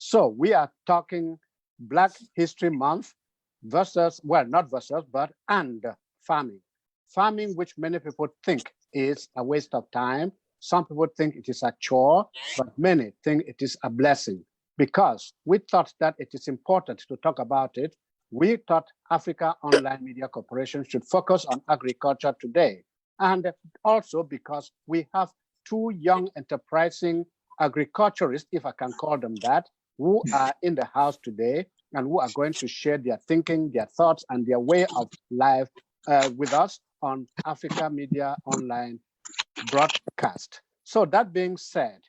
So we are talking Black History Month versus, well, not versus, but and farming. Farming, which many people think is a waste of time. Some people think it is a chore, but many think it is a blessing. Because we thought that it is important to talk about it, we thought Africa Online Media Corporation should focus on agriculture today. And also because we have two young enterprising agriculturists, if I can call them that, who are in the house today and who are going to share their thinking, their thoughts, and their way of life with us on Africa Media Online broadcast. So that being said,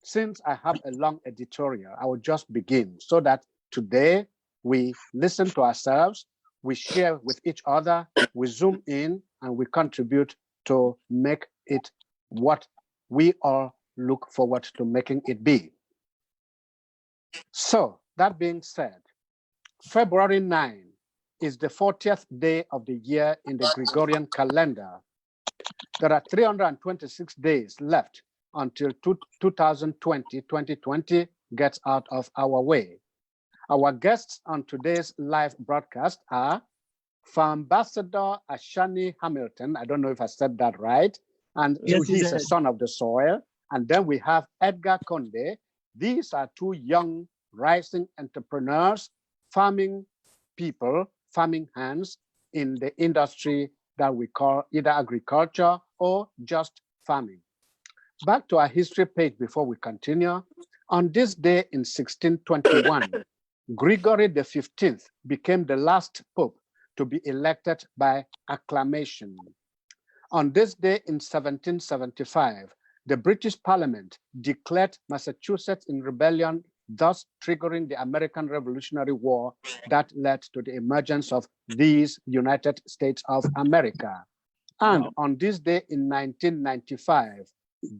since I have a long editorial, I will just begin so that today we listen to ourselves, we share with each other, we zoom in, and we contribute to make it what we all look forward to making it be. So that being said, February 9 is the 40th day of the year in the Gregorian calendar. There are 326 days left until 2020 gets out of our way. Our guests on today's live broadcast are FARMBASSADOR Ashani Hamilton. I don't know if I said that right. And yes, he's a son of the soil. And then we have Edgard Konde. These are two young rising entrepreneurs, farming people, farming hands in the industry that we call either agriculture or just farming. Back to our history page before we continue. On this day in 1621, Gregory XV became the last pope to be elected by acclamation. On this day in 1775, the British Parliament declared Massachusetts in rebellion, thus triggering the American Revolutionary War that led to the emergence of these United States of America. And on this day in 1995,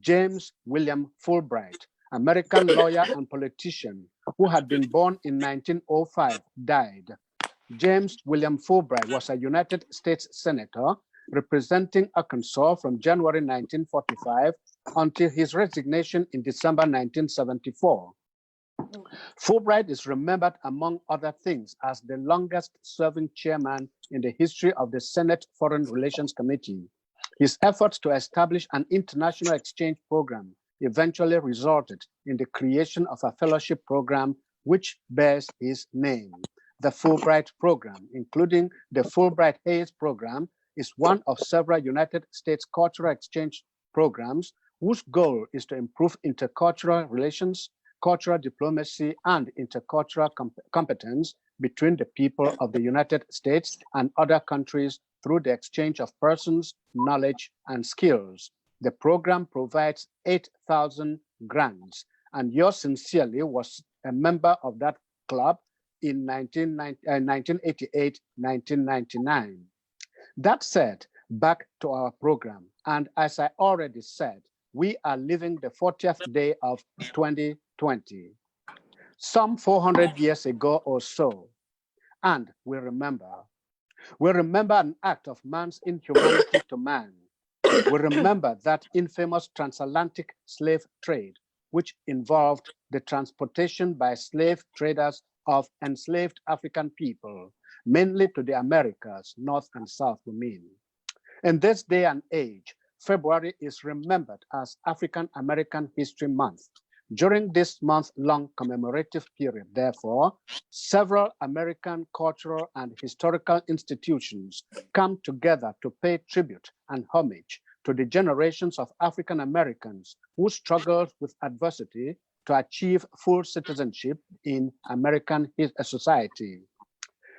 James William Fulbright, American lawyer and politician who had been born in 1905, died. James William Fulbright was a United States Senator representing Arkansas from January 1945 until his resignation in December 1974. Fulbright is remembered, among other things, as the longest-serving chairman in the history of the Senate Foreign Relations Committee. His efforts to establish an international exchange program eventually resulted in the creation of a fellowship program which bears his name. The Fulbright Program, including the Fulbright-Hayes Program, is one of several United States cultural exchange programs whose goal is to improve intercultural relations, cultural diplomacy, and intercultural competence between the people of the United States and other countries through the exchange of persons, knowledge, and skills. The program provides 8,000 grants, and yours sincerely was a member of that club in 1988, 1999. That said, back to our program, and as I already said, we are living the 40th day of 2020. Some 400 years ago or so, and we remember an act of man's inhumanity to man. We remember that infamous transatlantic slave trade, which involved the transportation by slave traders of enslaved African people, mainly to the Americas, North and South, we mean. In this day and age, February is remembered as African American History Month. During this month-long commemorative period, therefore, several American cultural and historical institutions come together to pay tribute and homage to the generations of African Americans who struggled with adversity to achieve full citizenship in American society.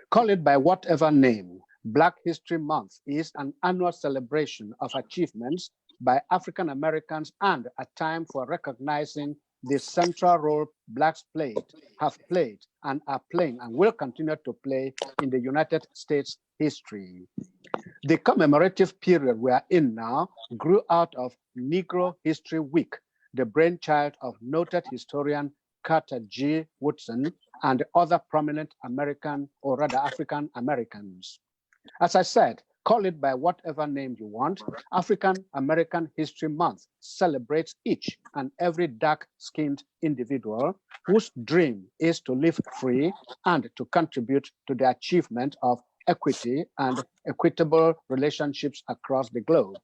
Call it by whatever name, Black History Month is an annual celebration of achievements by African Americans and a time for recognizing the central role Blacks have played, and are playing, and will continue to play in the United States history. The commemorative period we are in now grew out of Negro History Week, the brainchild of noted historian Carter G. Woodson and other prominent American, or rather African Americans. As I said, Call it by whatever name you want. African American History Month celebrates each and every dark-skinned individual whose dream is to live free and to contribute to the achievement of equity and equitable relationships across the globe.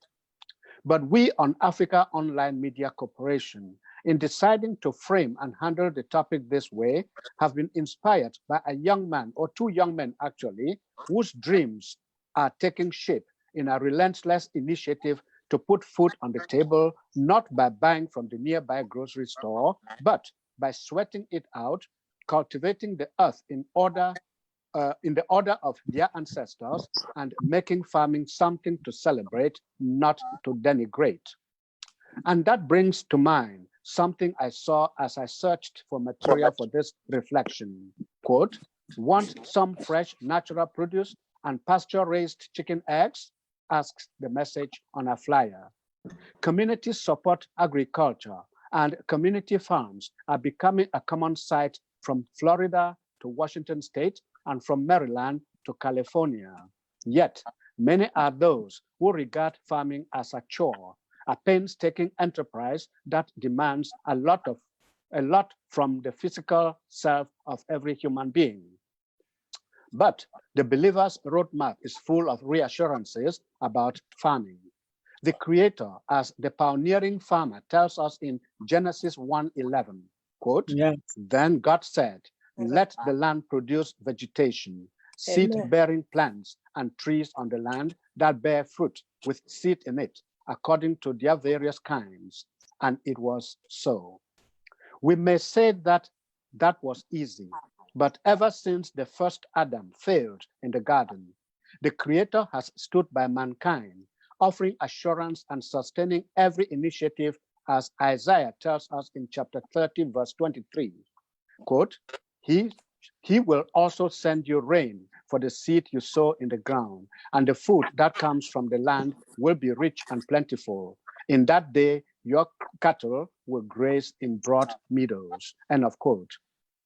But we on Africa Online Media Corporation, in deciding to frame and handle the topic this way, have been inspired by a young man, or two young men actually, whose dreams are taking shape in a relentless initiative to put food on the table, not by buying from the nearby grocery store, but by sweating it out, cultivating the earth in the order of their ancestors, and making farming something to celebrate, not to denigrate. And that brings to mind something I saw as I searched for material for this reflection. Quote, "Want some fresh natural produce and pasture-raised chicken eggs?" asks the message on a flyer. Community support agriculture and community farms are becoming a common sight from Florida to Washington State and from Maryland to California. Yet, many are those who regard farming as a chore, a painstaking enterprise that demands a lot from the physical self of every human being. But the believer's roadmap is full of reassurances about farming. The Creator, as the pioneering farmer, tells us in Genesis 1:11, quote, yes. "Then God said, let the land produce vegetation, seed-bearing plants and trees on the land that bear fruit with seed in it, according to their various kinds. And it was so." We may say that that was easy, but ever since the first Adam failed in the garden, the Creator has stood by mankind, offering assurance and sustaining every initiative, as Isaiah tells us in chapter 30, verse 23. Quote, He will also send you rain for the seed you sow in the ground, and the food that comes from the land will be rich and plentiful. In that day, your cattle will graze in broad meadows. End of quote.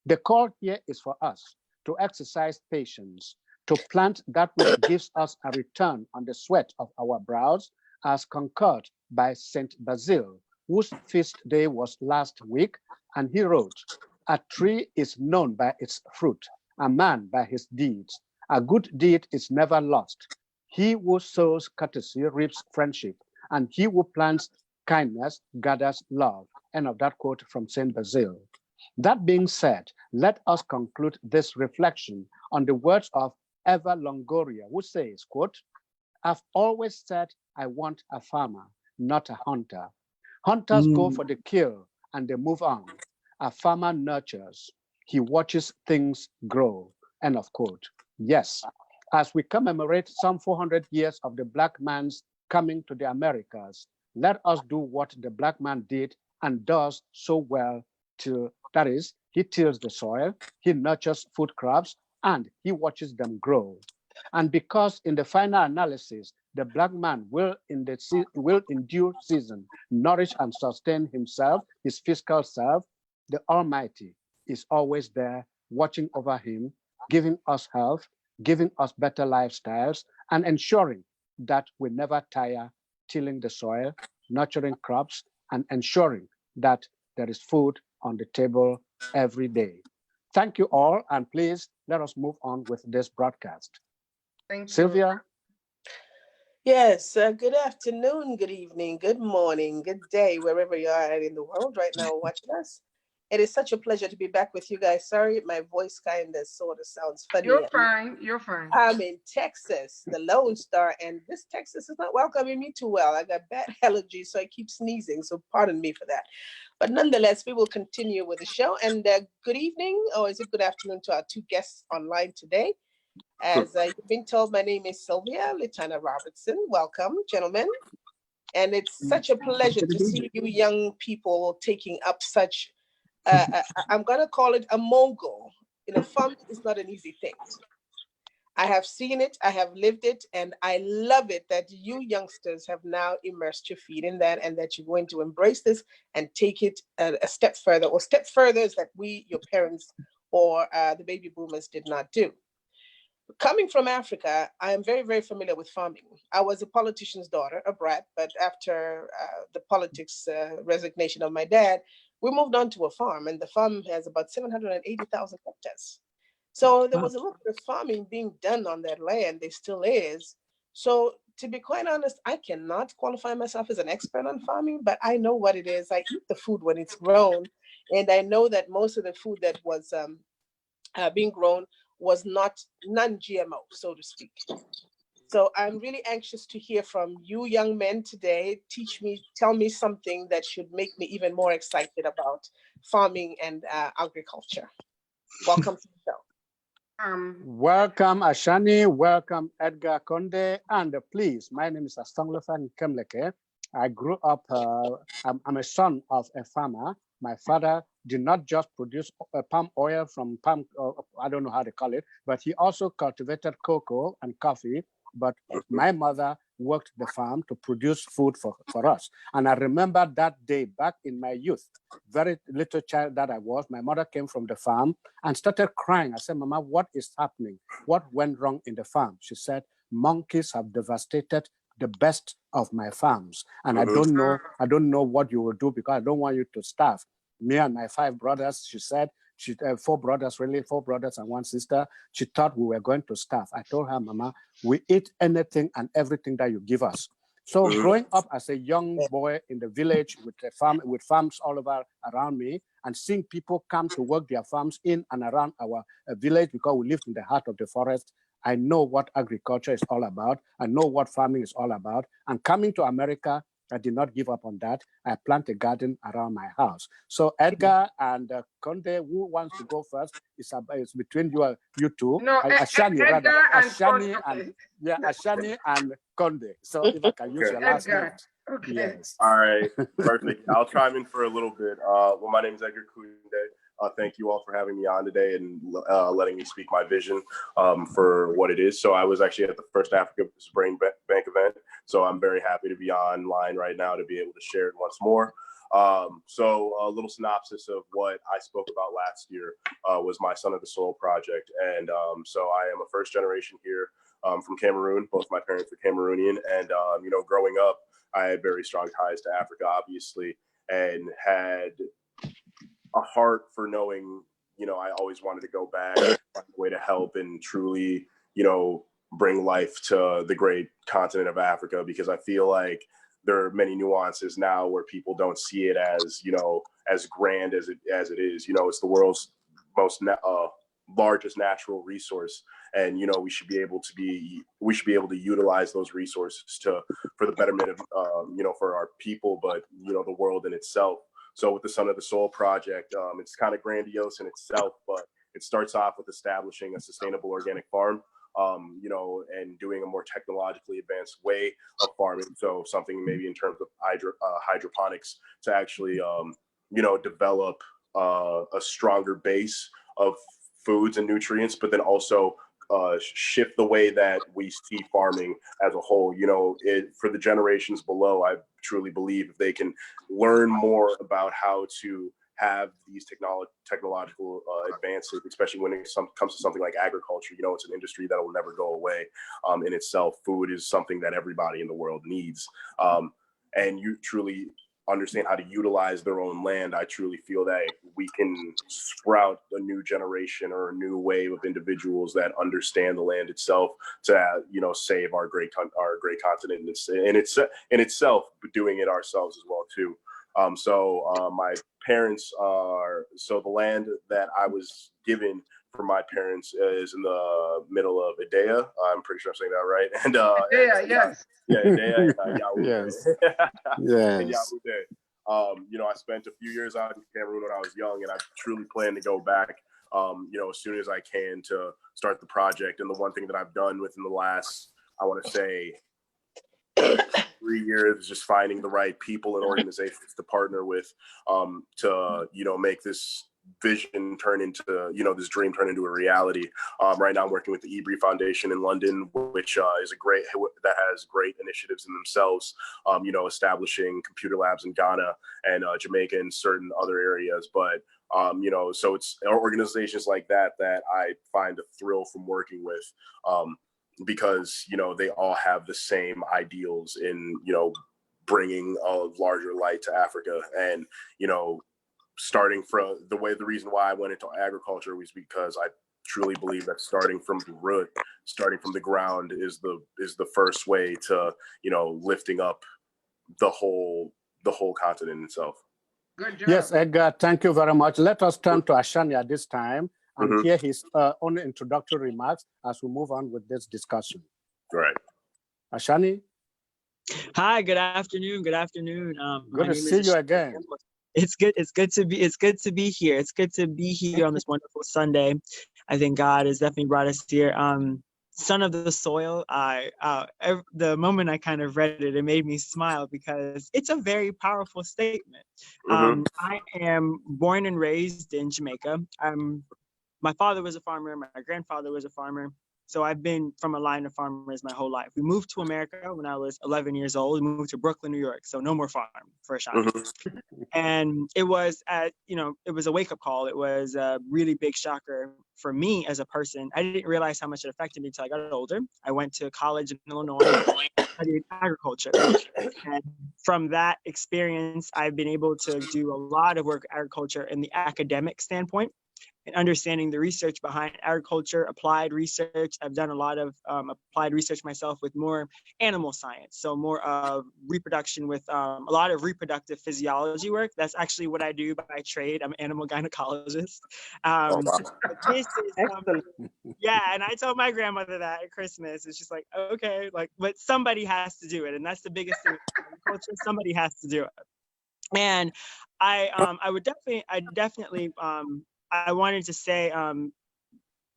The call here is for us to exercise patience, to plant that which gives us a return on the sweat of our brows, as concurred by Saint Basil, whose feast day was last week, and he wrote, "A tree is known by its fruit, a man by his deeds. A good deed is never lost. He who sows courtesy reaps friendship, and he who plants kindness gathers love." End of that quote from Saint Basil. That being said, let us conclude this reflection on the words of Eva Longoria, who says, quote, "I've always said I want a farmer, not a hunter. Hunters go for the kill and they move on. A farmer nurtures. He watches things grow." End of quote. Yes, as we commemorate some 400 years of the Black man's coming to the Americas, let us do what the Black man did and does so well, that is, he tills the soil, he nurtures food crops, and he watches them grow. And because in the final analysis, the Black man will in due season nourish and sustain himself, his physical self, the Almighty is always there watching over him, giving us health, giving us better lifestyles, and ensuring that we never tire tilling the soil, nurturing crops, and ensuring that there is food on the table every day. Thank you all, and please let us move on with this broadcast. Thank you. Sylvia? Yes, good afternoon, good evening, good morning, good day, wherever you are in the world right now watching us. It is such a pleasure to be back with you guys. Sorry, my voice kind of sort of sounds funny. You're fine. You're fine. I'm in Texas, the Lone Star, and this Texas is not welcoming me too well. I got bad allergies, so I keep sneezing, so pardon me for that. But nonetheless, we will continue with the show. And good evening, or is it good afternoon, to our two guests online today. As you've been told, my name is Sylvia Litana Robertson. Welcome, gentlemen. And it's such a pleasure to see you young people taking up such, I'm going to call it a mogul. You know, farming is not an easy thing. I have seen it, I have lived it, and I love it that you youngsters have now immersed your feet in that, and that you're going to embrace this and take it a step further, or step furthers that we, your parents, or the baby boomers did not do. coming from Africa, I am very, very familiar with farming. I was a politician's daughter, a brat, but after the politics resignation of my dad, we moved on to a farm, and the farm has about 780,000 hectares. So there was a little bit of farming being done on that land. There still is. So to be quite honest, I cannot qualify myself as an expert on farming, but I know what it is. I eat the food when it's grown, and I know that most of the food that was being grown was not non-GMO, so to speak. So I'm really anxious to hear from you young men today. Tell me something that should make me even more excited about farming and agriculture. Welcome to the show. Welcome, Ashani. Welcome, Edgard Konde. And please, my name is Asonglefac and Nkemleke. I grew up, I'm a son of a farmer. My father did not just produce palm oil from palm, I don't know how to call it, but he also cultivated cocoa and coffee. But my mother worked the farm to produce food for us. And I remember that day back in my youth, very little child that I was, my mother came from the farm and started crying. I said, Mama, what is happening? What went wrong in the farm? She said, monkeys have devastated the best of my farms. And I don't know what you will do because I don't want you to starve. Me and my 5 brothers, she said, 4 brothers and 1 sister. She thought we were going to starve. I told her, Mama, we eat anything and everything that you give us. So growing up as a young boy in the village with farms all over around me, and seeing people come to work their farms in and around our village because we lived in the heart of the forest, I know what agriculture is all about. I know what farming is all about. And coming to America, I did not give up on that. I planted a garden around my house. So Edgar and Konde, who wants to go first? It's between you two. No, Ashani, rather. Ashani Ashani and Konde. So if I can use your last name. Okay. Yes. All right. Perfect. I'll chime in for a little bit. Well, my name is Edgard Konde. Thank you all for having me on today and letting me speak my vision for what it is. So I was actually at the first Africa Brain Bank event. So I'm very happy to be online right now to be able to share it once more. So a little synopsis of what I spoke about last year was my Son of the Soil project. And so I am a first generation here from Cameroon. Both my parents are Cameroonian. And, growing up, I had very strong ties to Africa, obviously, and had a heart for knowing, I always wanted to go back, find a way to help and truly, bring life to the great continent of Africa, because I feel like there are many nuances now where people don't see it as, as grand as it is. It's the world's most largest natural resource, and we should be able to utilize those resources for the betterment of for our people, but the world in itself. So with the Son of the Soil project, it's kind of grandiose in itself, but it starts off with establishing a sustainable organic farm, and doing a more technologically advanced way of farming. So something maybe in terms of hydroponics to actually, develop a stronger base of foods and nutrients, but then also shift the way that we see farming as a whole. For the generations below, I truly believe if they can learn more about how to have these technological advances, especially when it comes to something like agriculture, it's an industry that will never go away in itself. Food is something that everybody in the world needs. And you truly understand how to utilize their own land. I truly feel that we can sprout a new generation or a new wave of individuals that understand the land itself to, save our great continent in itself, but doing it ourselves as well too. My parents so the land that I was given for my parents is in the middle of Idea. I'm pretty sure I'm saying that right. And yes. Idea, Yaoundé. Yes. Yes. Yaoundé. I spent a few years out in Cameroon when I was young, and I truly plan to go back, as soon as I can to start the project. And the one thing that I've done within the last, I want to say, 3 years, just finding the right people and organizations to partner with, to make this vision turn into, this dream turn into a reality. Right now I'm working with the Ebri Foundation in London, which that has great initiatives in themselves, establishing computer labs in Ghana and Jamaica and certain other areas. But, so it's organizations like that I find a thrill from working with, because, they all have the same ideals in, bringing a larger light to Africa. And, starting from the reason why I went into agriculture was because I truly believe that starting from the root, starting from the ground is the first way to, lifting up the whole continent itself. Good job. Yes, Edgar, thank you very much. Let us turn to Ashani at this time and hear his own introductory remarks as we move on with this discussion. Right. Ashani? Hi, good afternoon. Good afternoon. Good to see you again. It's good to be here. It's good to be here on this wonderful Sunday. I think God has definitely brought us here. Son of the soil. The moment I kind of read it, it made me smile because it's a very powerful statement. I am born and raised in Jamaica. My father was a farmer. My grandfather was a farmer. So I've been from a line of farmers my whole life. We moved to America when I was 11 years old. We moved to Brooklyn, New York. So no more farm for Ashani. And it was it was a wake-up call. It was a really big shocker for me as a person. I didn't realize how much it affected me until I got older. I went to college in Illinois and studied agriculture. And from that experience, I've been able to do a lot of work in agriculture in the academic standpoint. And understanding the research behind agriculture, applied research. I've done a lot of applied research myself with more animal science. So more of reproduction with a lot of reproductive physiology work. That's actually what I do by trade. I'm an animal gynecologist. This is, yeah, and I told my grandmother that at Christmas. It's just like, okay, but somebody has to do it. And that's the biggest thing with agriculture. Somebody has to do it. And I wanted to say,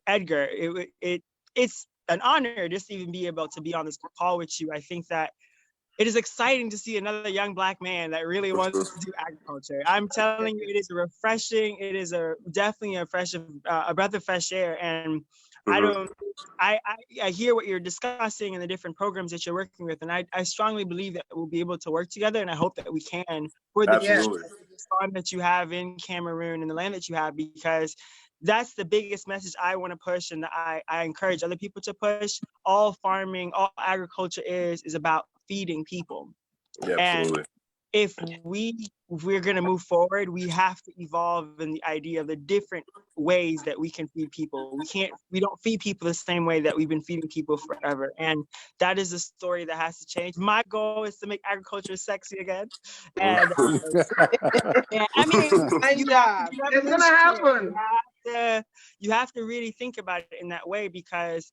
Edgar, it's an honor just to even be able to be on this call with you. I think that it is exciting to see another young Black man that really wants to do agriculture. I'm telling you, it is refreshing. It is definitely a breath of fresh air. And I hear what you're discussing and the different programs that you're working with, and I strongly believe that we'll be able to work together, and I hope that we can for the future farm that you have in Cameroon and the land that you have, because that's the biggest message I want to push, and I encourage other people to push. All farming, all agriculture is about feeding people. Yeah, absolutely. And if we're going to move forward, we have to evolve in the idea of the different ways that we can feed people. We don't feed people the same way that we've been feeding people forever. And that is a story that has to change. My goal is to make agriculture sexy again. And I mean, it's going to happen. You have to really think about it in that way, because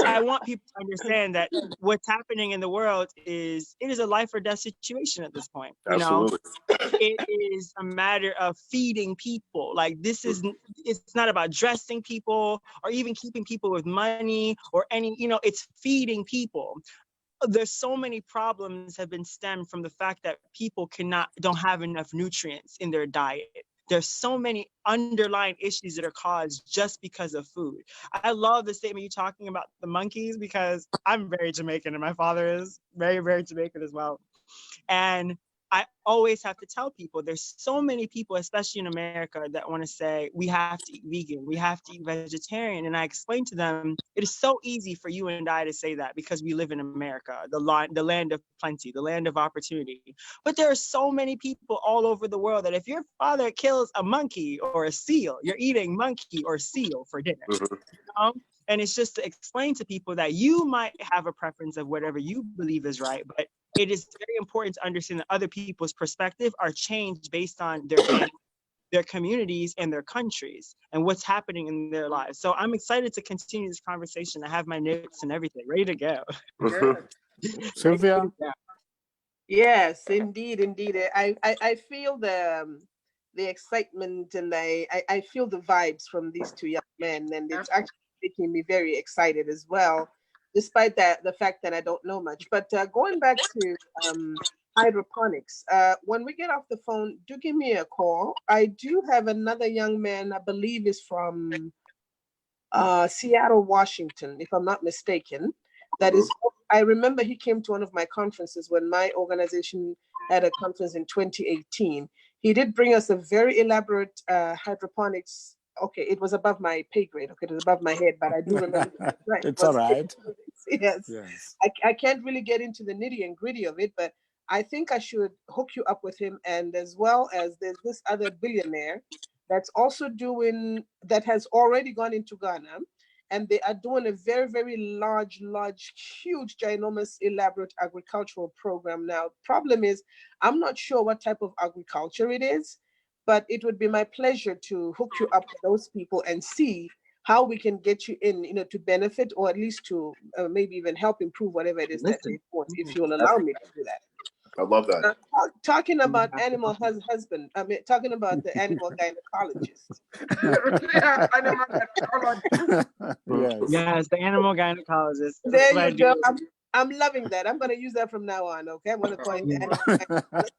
I want people to understand that what's happening in the world is a life or death situation at this point. Absolutely. It is a matter of feeding people. Like it's not about dressing people or even keeping people with money or it's feeding people. There's so many problems have been stemmed from the fact that people don't have enough nutrients in their diet. There's so many underlying issues that are caused just because of food. I love the statement you're talking about the monkeys, because I'm very Jamaican and my father is very, very Jamaican as well. And I always have to tell people, there's so many people, especially in America, that want to say, we have to eat vegan, we have to eat vegetarian. And I explain to them, it is so easy for you and I to say that because we live in America, the land of plenty, the land of opportunity. But there are so many people all over the world that if your father kills a monkey or a seal, you're eating monkey or seal for dinner. And it's just to explain to people that you might have a preference of whatever you believe is right, but it is very important to understand that other people's perspective are changed based on their communities and their countries and what's happening in their lives. So I'm excited to continue this conversation. I have my notes and everything ready to go. Sylvia? Yes, indeed. I feel the excitement, and I feel the vibes from these two young men, and it's actually making me very excited as well, despite the fact that I don't know much. But going back to hydroponics. When we get off the phone, do give me a call. I do have another young man, I believe is from Seattle, Washington, if I'm not mistaken. That is, I remember he came to one of my conferences when my organization had a conference in 2018. He did bring us a very elaborate hydroponics. Okay, it was above my pay grade. Okay, it was above my head, but I do remember. Right. It's all right. Yes. Yes. I can't really get into the nitty and gritty of it, but I think I should hook you up with him. And as well as there's this other billionaire that's also that has already gone into Ghana, and they are doing a very, very large, huge, ginormous, elaborate agricultural program now. Problem is, I'm not sure what type of agriculture it is, but it would be my pleasure to hook you up with those people and see how we can get you in, to benefit, or at least to maybe even help improve whatever it is that they want, if you'll allow me to do that. I love that. Talking about animal husband, talking about the animal gynecologist. Yes. Yes, the animal gynecologist. There That's what I you go. do. I'm loving that. I'm going to use that from now on. Okay, I'm going to call you the animal gynecologist.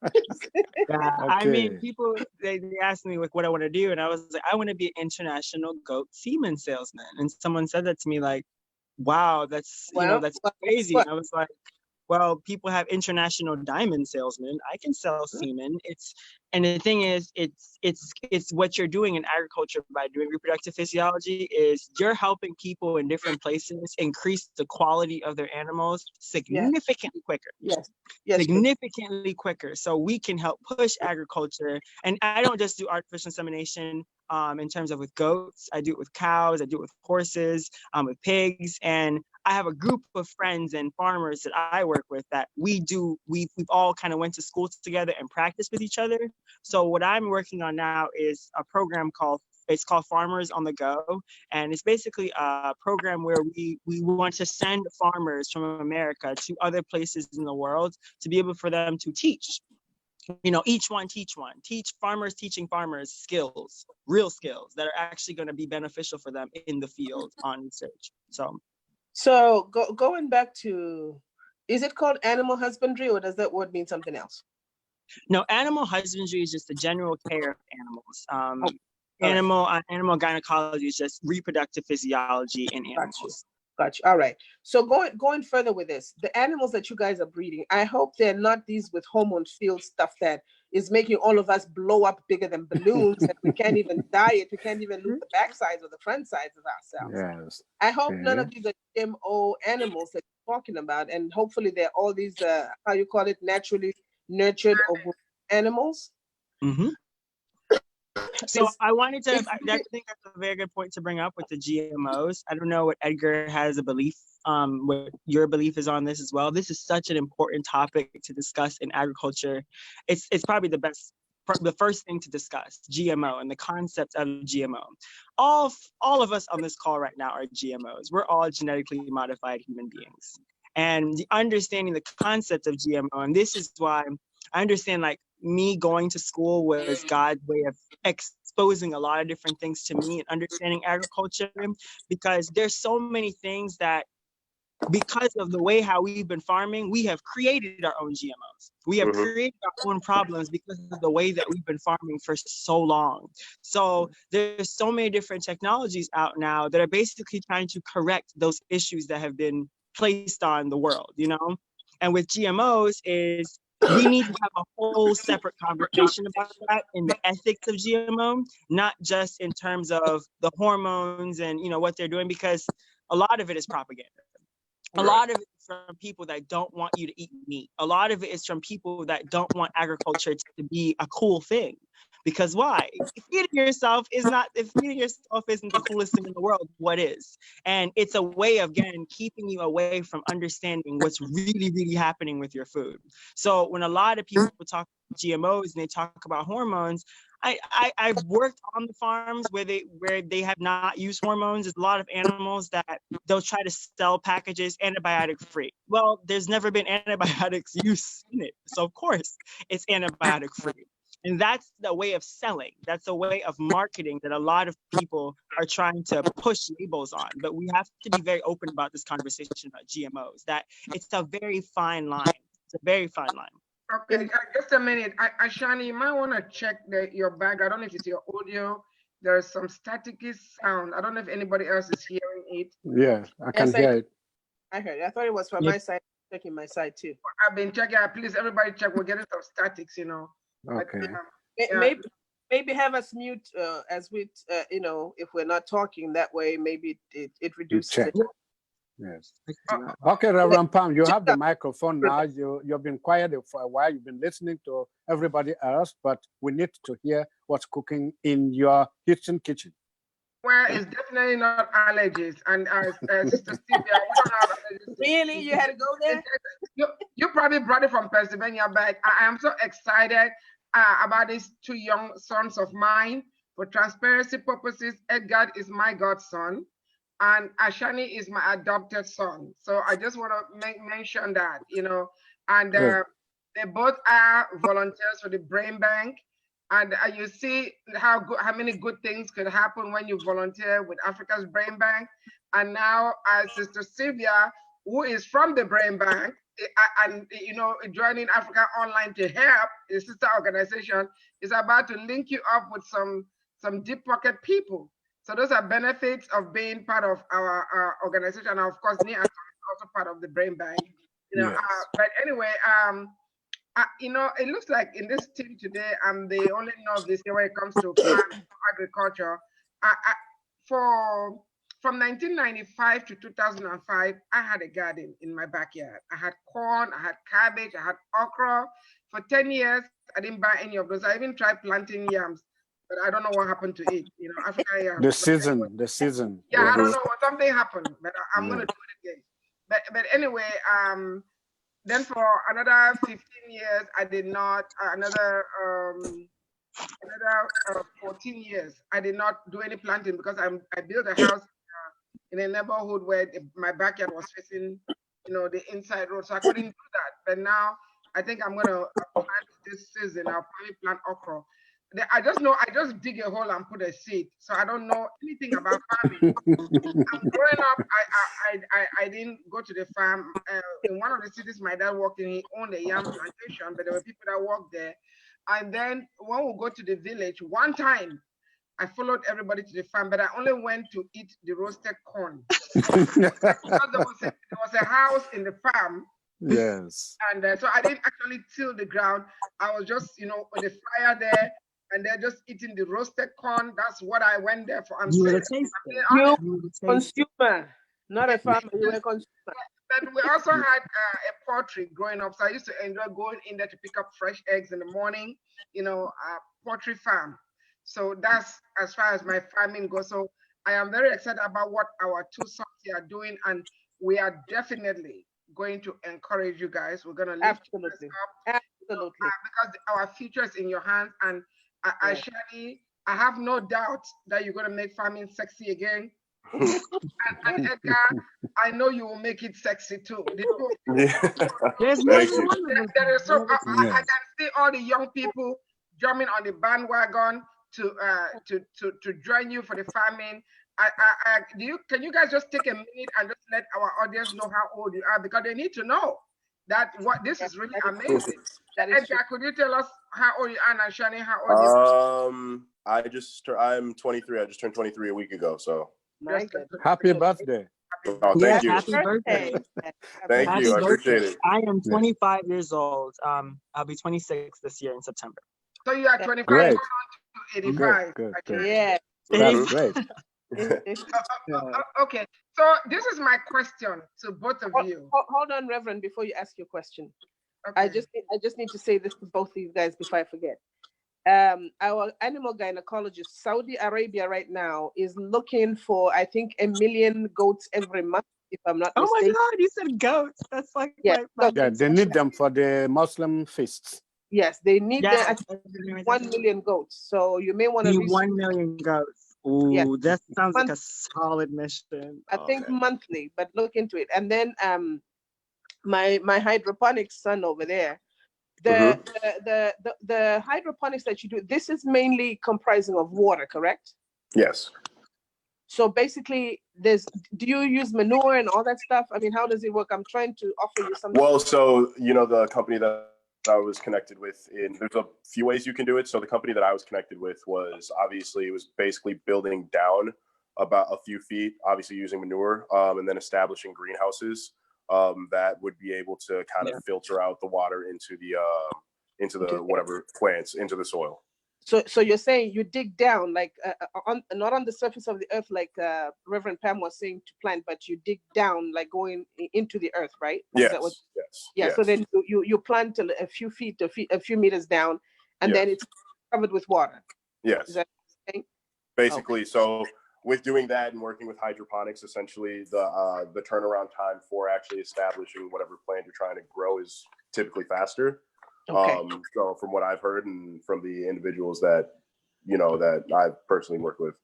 Yeah, I mean, Okay. people they asked me like what I want to do, and I was like, I want to be an international goat semen salesman. And someone said that to me, like, wow, that's that's crazy. And I was like, well, people have international diamond salesmen. I can sell semen. And the thing is, it's what you're doing in agriculture by doing reproductive physiology is you're helping people in different places increase the quality of their animals significantly quicker. Yes. Significantly quicker. So we can help push agriculture. And I don't just do artificial insemination in terms of with goats. I do it with cows. I do it with horses, with pigs. And I have a group of friends and farmers that I work with that we've all kind of went to school together and practiced with each other. So what I'm working on now is a program called Farmers on the Go. And it's basically a program where we want to send farmers from America to other places in the world to be able for them to teach. Each one teach farmers teaching farmers skills, real skills that are actually going to be beneficial for them in the field on research. So going back to, is it called animal husbandry, or does that word mean something else? No, animal husbandry is just the general care of animals. Animal gynecology is just reproductive physiology in animals. Gotcha. All right. So going further with this, the animals that you guys are breeding, I hope they're not these with hormone-filled stuff that is making all of us blow up bigger than balloons, and we can't even diet, we can't even lose the back sides or the front sides of ourselves. Yes. I hope none of these are GMO animals that you're talking about, and hopefully they're all these, how you call it, naturally nurtured or animals. Mm-hmm. So I wanted to, I think that's a very good point to bring up with the GMOs. I don't know what Edgar has a belief, what your belief is on this as well. This is such an important topic to discuss in agriculture. It's probably the first thing to discuss, GMO and the concept of GMO. All of us on this call right now are GMOs. We're all genetically modified human beings. And understanding the concept of GMO, and this is why I understand, like, me going to school was God's way of exposing a lot of different things to me and understanding agriculture, because there's so many things that, because of the way how we've been farming, we have created our own GMOs. We have created our own problems because of the way that we've been farming for so long. So there's so many different technologies out now that are basically trying to correct those issues that have been placed on the world, And with GMOs is, we need to have a whole separate conversation about that in the ethics of GMO, not just in terms of the hormones and what they're doing, because a lot of it is propaganda. A lot of it is from people that don't want you to eat meat. A lot of it is from people that don't want agriculture to be a cool thing. Because why? If feeding yourself isn't the coolest thing in the world, what is? And it's a way of, again, keeping you away from understanding what's really, really happening with your food. So when a lot of people talk about GMOs and they talk about hormones, I've worked on the farms where they have not used hormones. There's a lot of animals that they'll try to sell packages antibiotic free. Well, there's never been antibiotics use in it. So of course it's antibiotic free. And that's the way of selling. That's a way of marketing that a lot of people are trying to push labels on. But we have to be very open about this conversation about GMOs, that it's a very fine line. It's a very fine line. Okay, just a minute. Ashani, you might want to check your bag. I don't know if it's your audio. There's some staticky sound. I don't know if anybody else is hearing it. Yeah, I can hear it. I heard it. I thought it was from my side. Checking my side too. I've been checking. Please, everybody check. We're getting some statics, you know. Okay. But, Maybe have us mute as we, you know, if we're not talking that way, maybe it reduces check. it. Yes. Okay, Reverend Pam, you have the microphone now. You've been quiet for a while. You've been listening to everybody else, but we need to hear what's cooking in your Houston kitchen. Well, it's definitely not allergies. And Sister Sylvia, we don't have allergies. Really? You had to go there? You probably brought it from Pennsylvania, but I am so excited about these two young sons of mine. For transparency purposes, Edgard is my godson, and Ashani is my adopted son. So I just want to mention that, you know, and they both are volunteers for the Brain Bank. And you see how many good things could happen when you volunteer with Africa's Brain Bank. And now, Sister Sylvia, who is from the Brain Bank, and you know, joining Africa Online to help the sister organization, is about to link you up with some deep pocket people. So those are benefits of being part of our organization. And of course, Nia is also part of the Brain Bank. You know, yes. But anyway, you know, it looks like in this team today, I'm the only novice when it comes to agriculture. From 1995 to 2005, I had a garden in my backyard. I had corn, I had cabbage, I had okra. For 10 years, I didn't buy any of those. I even tried planting yams, but I don't know what happened to it. You know, African yams. The season. Yeah, I don't know what, something happened, but I'm going to do it again. But anyway, then for another 15 years, I did not, another 14 years, I did not do any planting because I built a house in a neighborhood where my backyard was facing, you know, the inside road. So I couldn't do that. But now I think I'm going to plant this season. I'll probably plant okra. I just know, I just dig a hole and put a seed. So I don't know anything about farming. Growing up, I didn't go to the farm. In one of the cities my dad worked in, he owned a yam plantation, but there were people that worked there. And then when we go to the village, one time I followed everybody to the farm, but I only went to eat the roasted corn. Because there was a house in the farm. Yes. And so I didn't actually till the ground. I was just, you know, on the fire there, and they're just eating the roasted corn. That's what I went there for. You were a consumer, not a farmer. You were a consumer. But we also had a poultry growing up, so I used to enjoy going in there to pick up fresh eggs in the morning. You know, poultry farm. So that's as far as my farming goes. So I am very excited about what our two sons here are doing, and we are definitely going to encourage you guys. We're going to lift you guys up. Absolutely. Because our future is in your hands, and Ashani, I have no doubt that you're going to make farming sexy again. and Edgar, I know you will make it sexy too. There's there is so I can see all the young people jumping on the bandwagon to join you for the farming. Can you guys just take a minute and just let our audience know how old you are, because they need to know that this is really amazing. Edgar, could you tell us how old you are, and Ashani, how old you are? I'm 23. I just turned 23 a week ago. So happy birthday. Oh, thank you. Happy birthday. Thank you. I appreciate it. I am 25 years old. I'll be 26 this year in September. So you are 25 great. to 85. Good. Yeah. That's great. Okay, so this is my question to both of you. Hold on, Reverend, before you ask your question. Okay. I just need to say this to both of you guys before I forget. Our animal gynecologist, Saudi Arabia right now, is looking for, I think, 1 million goats every month, if I'm not mistaken. Oh my God, you said goats. That's like yeah, they need them for the Muslim feasts. Yes, they need 1 million goats. So you may want to 1 million goats. Ooh, that sounds like a solid mission. I think monthly, but look into it. And then my hydroponics son over there, the hydroponics that you do, this is mainly comprising of water, correct? Yes. So basically, do you use manure and all that stuff? I mean, how does it work? I'm trying to offer you something. Well, so you know, the company that I was connected with, there's a few ways you can do it. So the company that I was connected with was obviously, it was basically building down about a few feet, obviously using manure, and then establishing greenhouses that would be able to kind of filter out the water into the whatever plants, into the soil. So you're saying you dig down, like not on the surface of the earth, like Reverend Pam was saying to plant, but you dig down, like going into the earth, right? Yes. Yeah. So then you plant a few feet, a few meters down, and then it's covered with water. Yes. Is that what you're saying? Basically, so with doing that and working with hydroponics, essentially the turnaround time for actually establishing whatever plant you're trying to grow is typically faster. Okay. So from what I've heard and from the individuals that that I've personally worked with.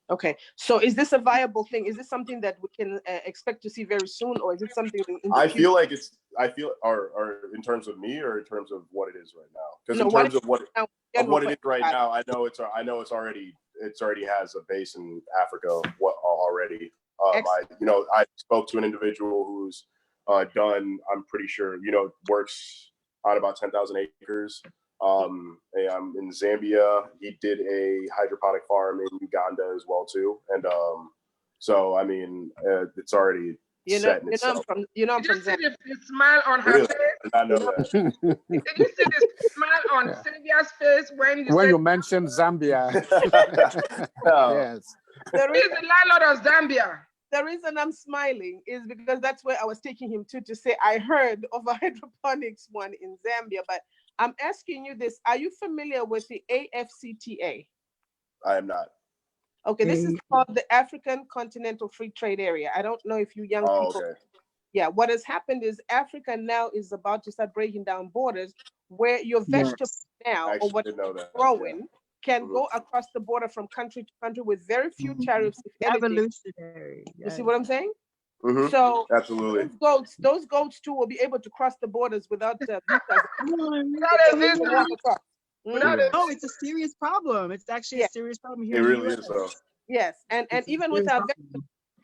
Okay. So is this a viable thing? Is this something that we can expect to see very soon, or is it something in the future? Or in terms of me, or in terms of what it is right now? Because in terms of what it is right now, I know it's already has a base in Africa already. I spoke to an individual who's done, I'm pretty sure, works on about 10,000 acres. In Zambia, he did a hydroponic farm in Uganda as well too, and so I mean, it's already set in itself. I'm from Zambia. The smile on her face. I know that. Did you see the smile on Sylvia's face when you mentioned Zambia? Yes. He's the landlord of Zambia. The reason I'm smiling is because that's where I was taking him to say I heard of a hydroponics one in Zambia, but I'm asking you this. Are you familiar with the AFCTA? I am not. Okay, this is called the African Continental Free Trade Area. I don't know if you young people. Okay. Yeah, what has happened is Africa now is about to start breaking down borders where your vegetables now, or what you're growing, can go across the border from country to country with very few tariffs, if anything. Revolutionary. You see what I'm saying? Mm-hmm. So absolutely, those goats too will be able to cross the borders without visas. No, it's a serious problem. It's actually a serious problem here. It really is, though. Yes, and even with our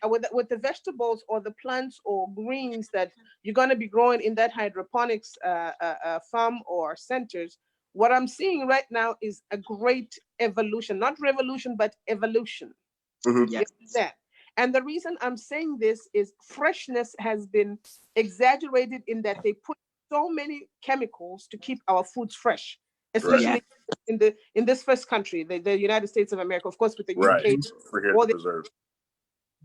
with the vegetables or the plants or greens that you're going to be growing in that hydroponics farm or centers, what I'm seeing right now is a great evolution, not revolution, but evolution. Mm-hmm. Yes. And the reason I'm saying this is freshness has been exaggerated in that they put so many chemicals to keep our foods fresh, especially in this first country, the United States of America, of course, with the UK.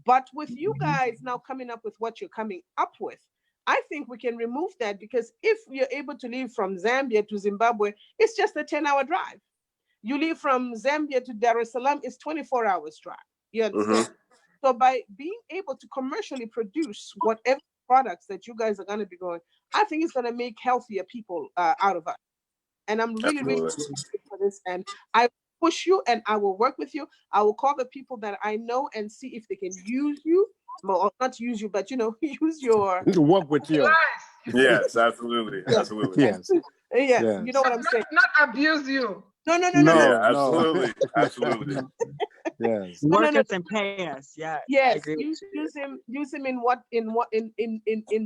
But with you guys now coming up with what you're coming up with, I think we can remove that, because if you're able to leave from Zambia to Zimbabwe, it's just a 10-hour drive. You leave from Zambia to Dar es Salaam, it's 24 hours drive. You understand? Mm-hmm. So by being able to commercially produce whatever products that you guys are going to be growing, I think it's going to make healthier people out of us. And I'm really, really excited for this. And I push you, and I will work with you. I will call the people that I know and see if they can use you. Well, not use you, but use your work with you. Yes, absolutely. Absolutely. Yes. Yes. You know what I'm saying? Not abuse you. No. Yeah, absolutely. Absolutely. Yes. Work us and pay us. Yeah. Yes. Use him in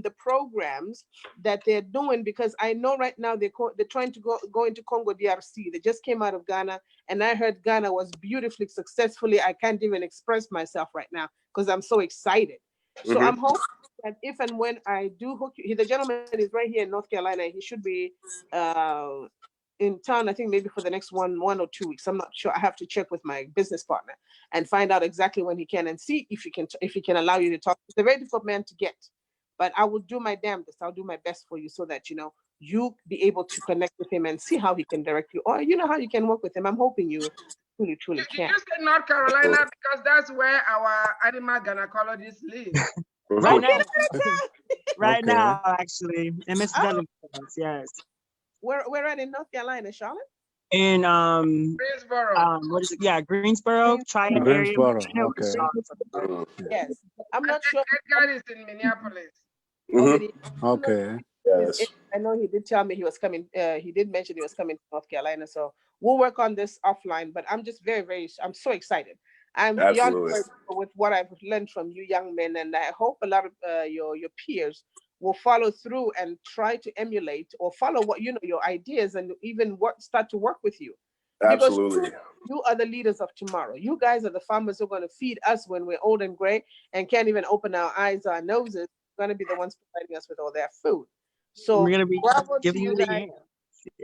the programs that they're doing, because I know right now they're trying to go into Congo DRC. They just came out of Ghana, and I heard Ghana was beautifully successfully. I can't even express myself right now because I'm so excited. So I'm hoping that if and when I do hook you, the gentleman is right here in North Carolina. He should be in town, I think maybe for the next one or 2 weeks. I'm not sure. I have to check with my business partner and find out exactly when he can, and see if he can allow you to talk. It's a very difficult man to get, but I will do my damnedest. I'll do my best for you so that you be able to connect with him and see how he can direct you, or how you can work with him. I'm hoping you truly can. You say North Carolina because that's where our animal gynecologists live. Right now, actually, MS yes. Where at in North Carolina, Charlotte? In Greensboro. what is it? Yeah, Greensboro, Triad area. Okay. Yes, I'm not sure. Edgard is in Minneapolis. Mm-hmm. Okay. Yes. I know he did tell me he was coming. He did mention he was coming to North Carolina, so we'll work on this offline. But I'm just I'm so excited. I'm beyond grateful with what I've learned from you young men, and I hope a lot of your peers will follow through and try to emulate or follow what your ideas, and even start to work with you. Because Absolutely. you are the leaders of tomorrow. You guys are the farmers who are going to feed us when we're old and gray and can't even open our eyes or our noses. You're going to be the ones providing us with all their food. So We're gonna be bravo to giving you you the guys. hand.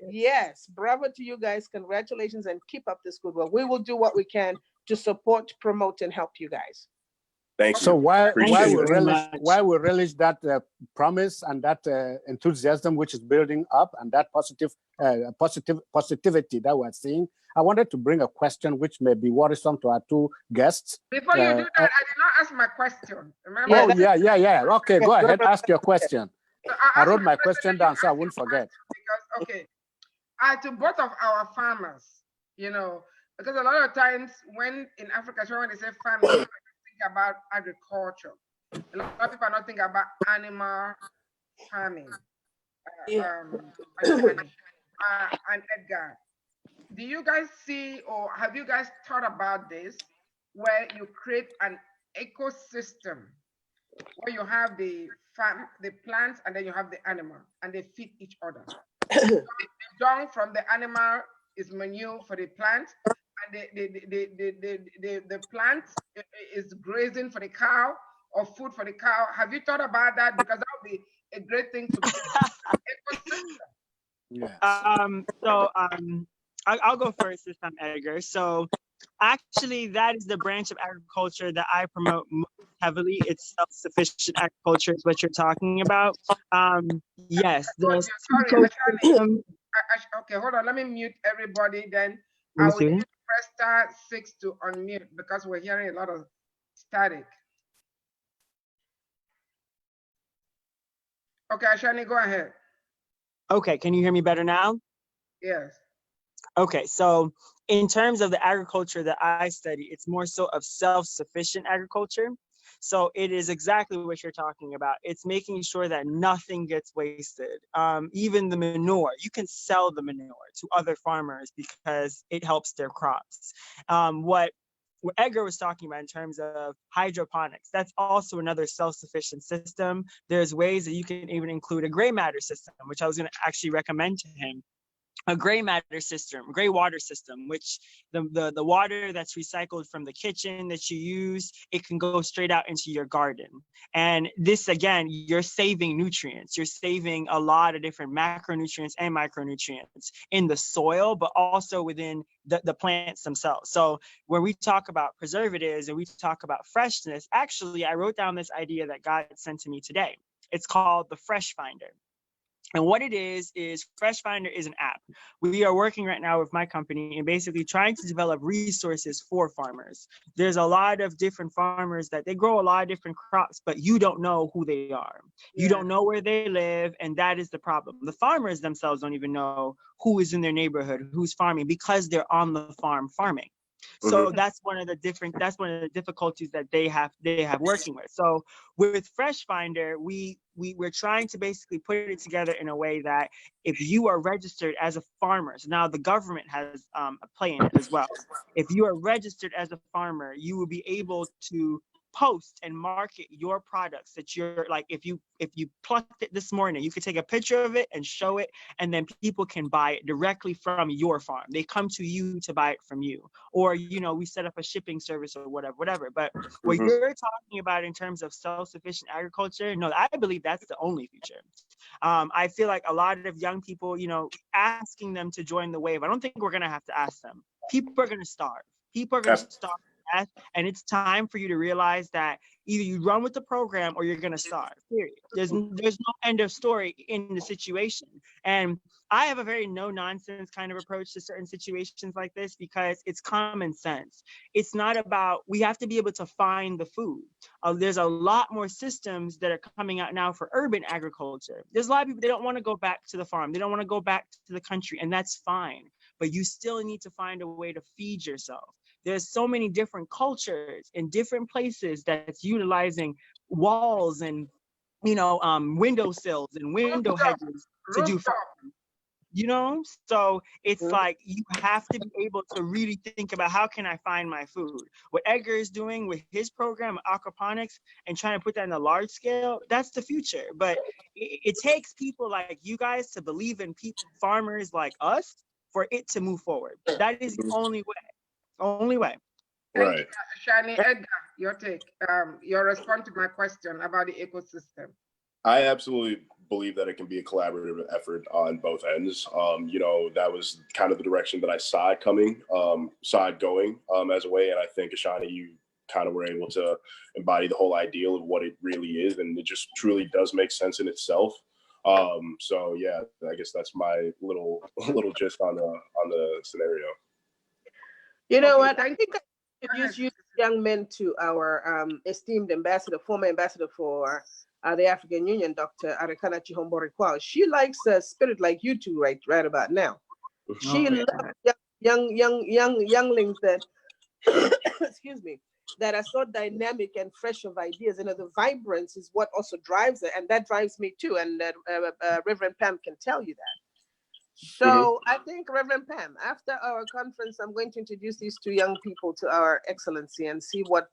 Yes, bravo to you guys. Congratulations, and keep up this good work. We will do what we can to support, promote, and help you guys. Thank you. So why Appreciate we it. relish that promise and that enthusiasm which is building up, and that positivity that we're seeing. I wanted to bring a question which may be worrisome to our two guests. Before you do that, I did not ask my question. Remember? Oh, yeah. Okay, go ahead. Ask your question. So I wrote my question down so I wouldn't forget. Because, okay, to both of our farmers, because a lot of times when in Africa, when they say farming, people think about agriculture. A lot of people are not thinking about animal farming. And Edgar, do you guys see, or have you guys thought about this, where you create an ecosystem where you have the farm, the plants, and then you have the animal, and they feed each other? The dung from the animal is manure for the plant, and the plant is grazing for the cow or food for the cow. Have you thought about that? Because that would be a great thing to ecosystem. Yes. I'll go first this time, Edgar. So actually, that is the branch of agriculture that I promote most heavily. It's self-sufficient agriculture is what you're talking about. Yes. Sorry, okay, hold on. Let me mute everybody. Then I will need to press *6 to unmute because we're hearing a lot of static. Okay, Ashani, go ahead. Okay, can you hear me better now? Yes. Okay, so in terms of the agriculture that I study, it's more so of self-sufficient agriculture. So it is exactly what you're talking about. It's making sure that nothing gets wasted. Even the manure, you can sell the manure to other farmers because it helps their crops. What Edgar was talking about in terms of hydroponics, that's also another self-sufficient system. There's ways that you can even include a gray matter system, which I was going to actually recommend to him. A gray matter system, gray water system, which the water that's recycled from the kitchen that you use, it can go straight out into your garden. And this, again, you're saving nutrients. You're saving a lot of different macronutrients and micronutrients in the soil, but also within the plants themselves. So when we talk about preservatives and we talk about freshness, actually, I wrote down this idea that God sent to me today. It's called the Fresh Finder. And what it is Fresh Finder is an app. We are working right now with my company and basically trying to develop resources for farmers. There's a lot of different farmers that they grow a lot of different crops, but you don't know who they are. Yeah. You don't know where they live, and that is the problem. The farmers themselves don't even know who is in their neighborhood, who's farming, because they're on the farm farming. So that's one of the difficulties that they have working with. So with Fresh Finder, we're trying to basically put it together in a way that if you are registered as a farmer, so now the government has a play in it as well. If you are registered as a farmer, you will be able to post and market your products that you're like, if you plucked it this morning, you could take a picture of it and show it, and then people can buy it directly from your farm. They come to you to buy it from you, or we set up a shipping service or whatever. But what you're talking about in terms of self-sufficient agriculture, no, I believe that's the only future. I feel like a lot of young people, asking them to join the wave, I don't think we're going to have to ask them. People are going to starve. People are going to starve. And it's time for you to realize that either you run with the program or you're going to starve, period. There's no end of story in the situation. And I have a very no-nonsense kind of approach to certain situations like this because it's common sense. It's not about, we have to be able to find the food. There's a lot more systems that are coming out now for urban agriculture. There's a lot of people, they don't want to go back to the farm. They don't want to go back to the country, and that's fine. But you still need to find a way to feed yourself. There's so many different cultures in different places that's utilizing walls and, windowsills and window hedges to do farming. you know? So it's like you have to be able to really think about how can I find my food? What Edgar is doing with his program, aquaponics, and trying to put that in a large scale, that's the future. But it takes people like you guys to believe in people, farmers like us, for it to move forward. That is the only way. Only way. Thank you, Ashani. Edgar, your take, your response to my question about the ecosystem. I absolutely believe that it can be a collaborative effort on both ends. You know, that was kind of the direction that I saw it coming, saw it going as a way. And I think, Ashani, you kind of were able to embody the whole ideal of what it really is. And it just truly does make sense in itself. So yeah, I guess that's my little gist on the scenario. You know what? I think I introduce you young men to our esteemed ambassador, former ambassador for the African Union, Dr. Arekana Chihombo-Rikwal. She likes a spirit like you two right about now. She loves younglings that, excuse me, that are so dynamic and fresh of ideas. You know, the vibrance is what also drives her, and that drives me too. And Reverend Pam can tell you that. So I think, Reverend Pam, after our conference, I'm going to introduce these two young people to our excellency and see what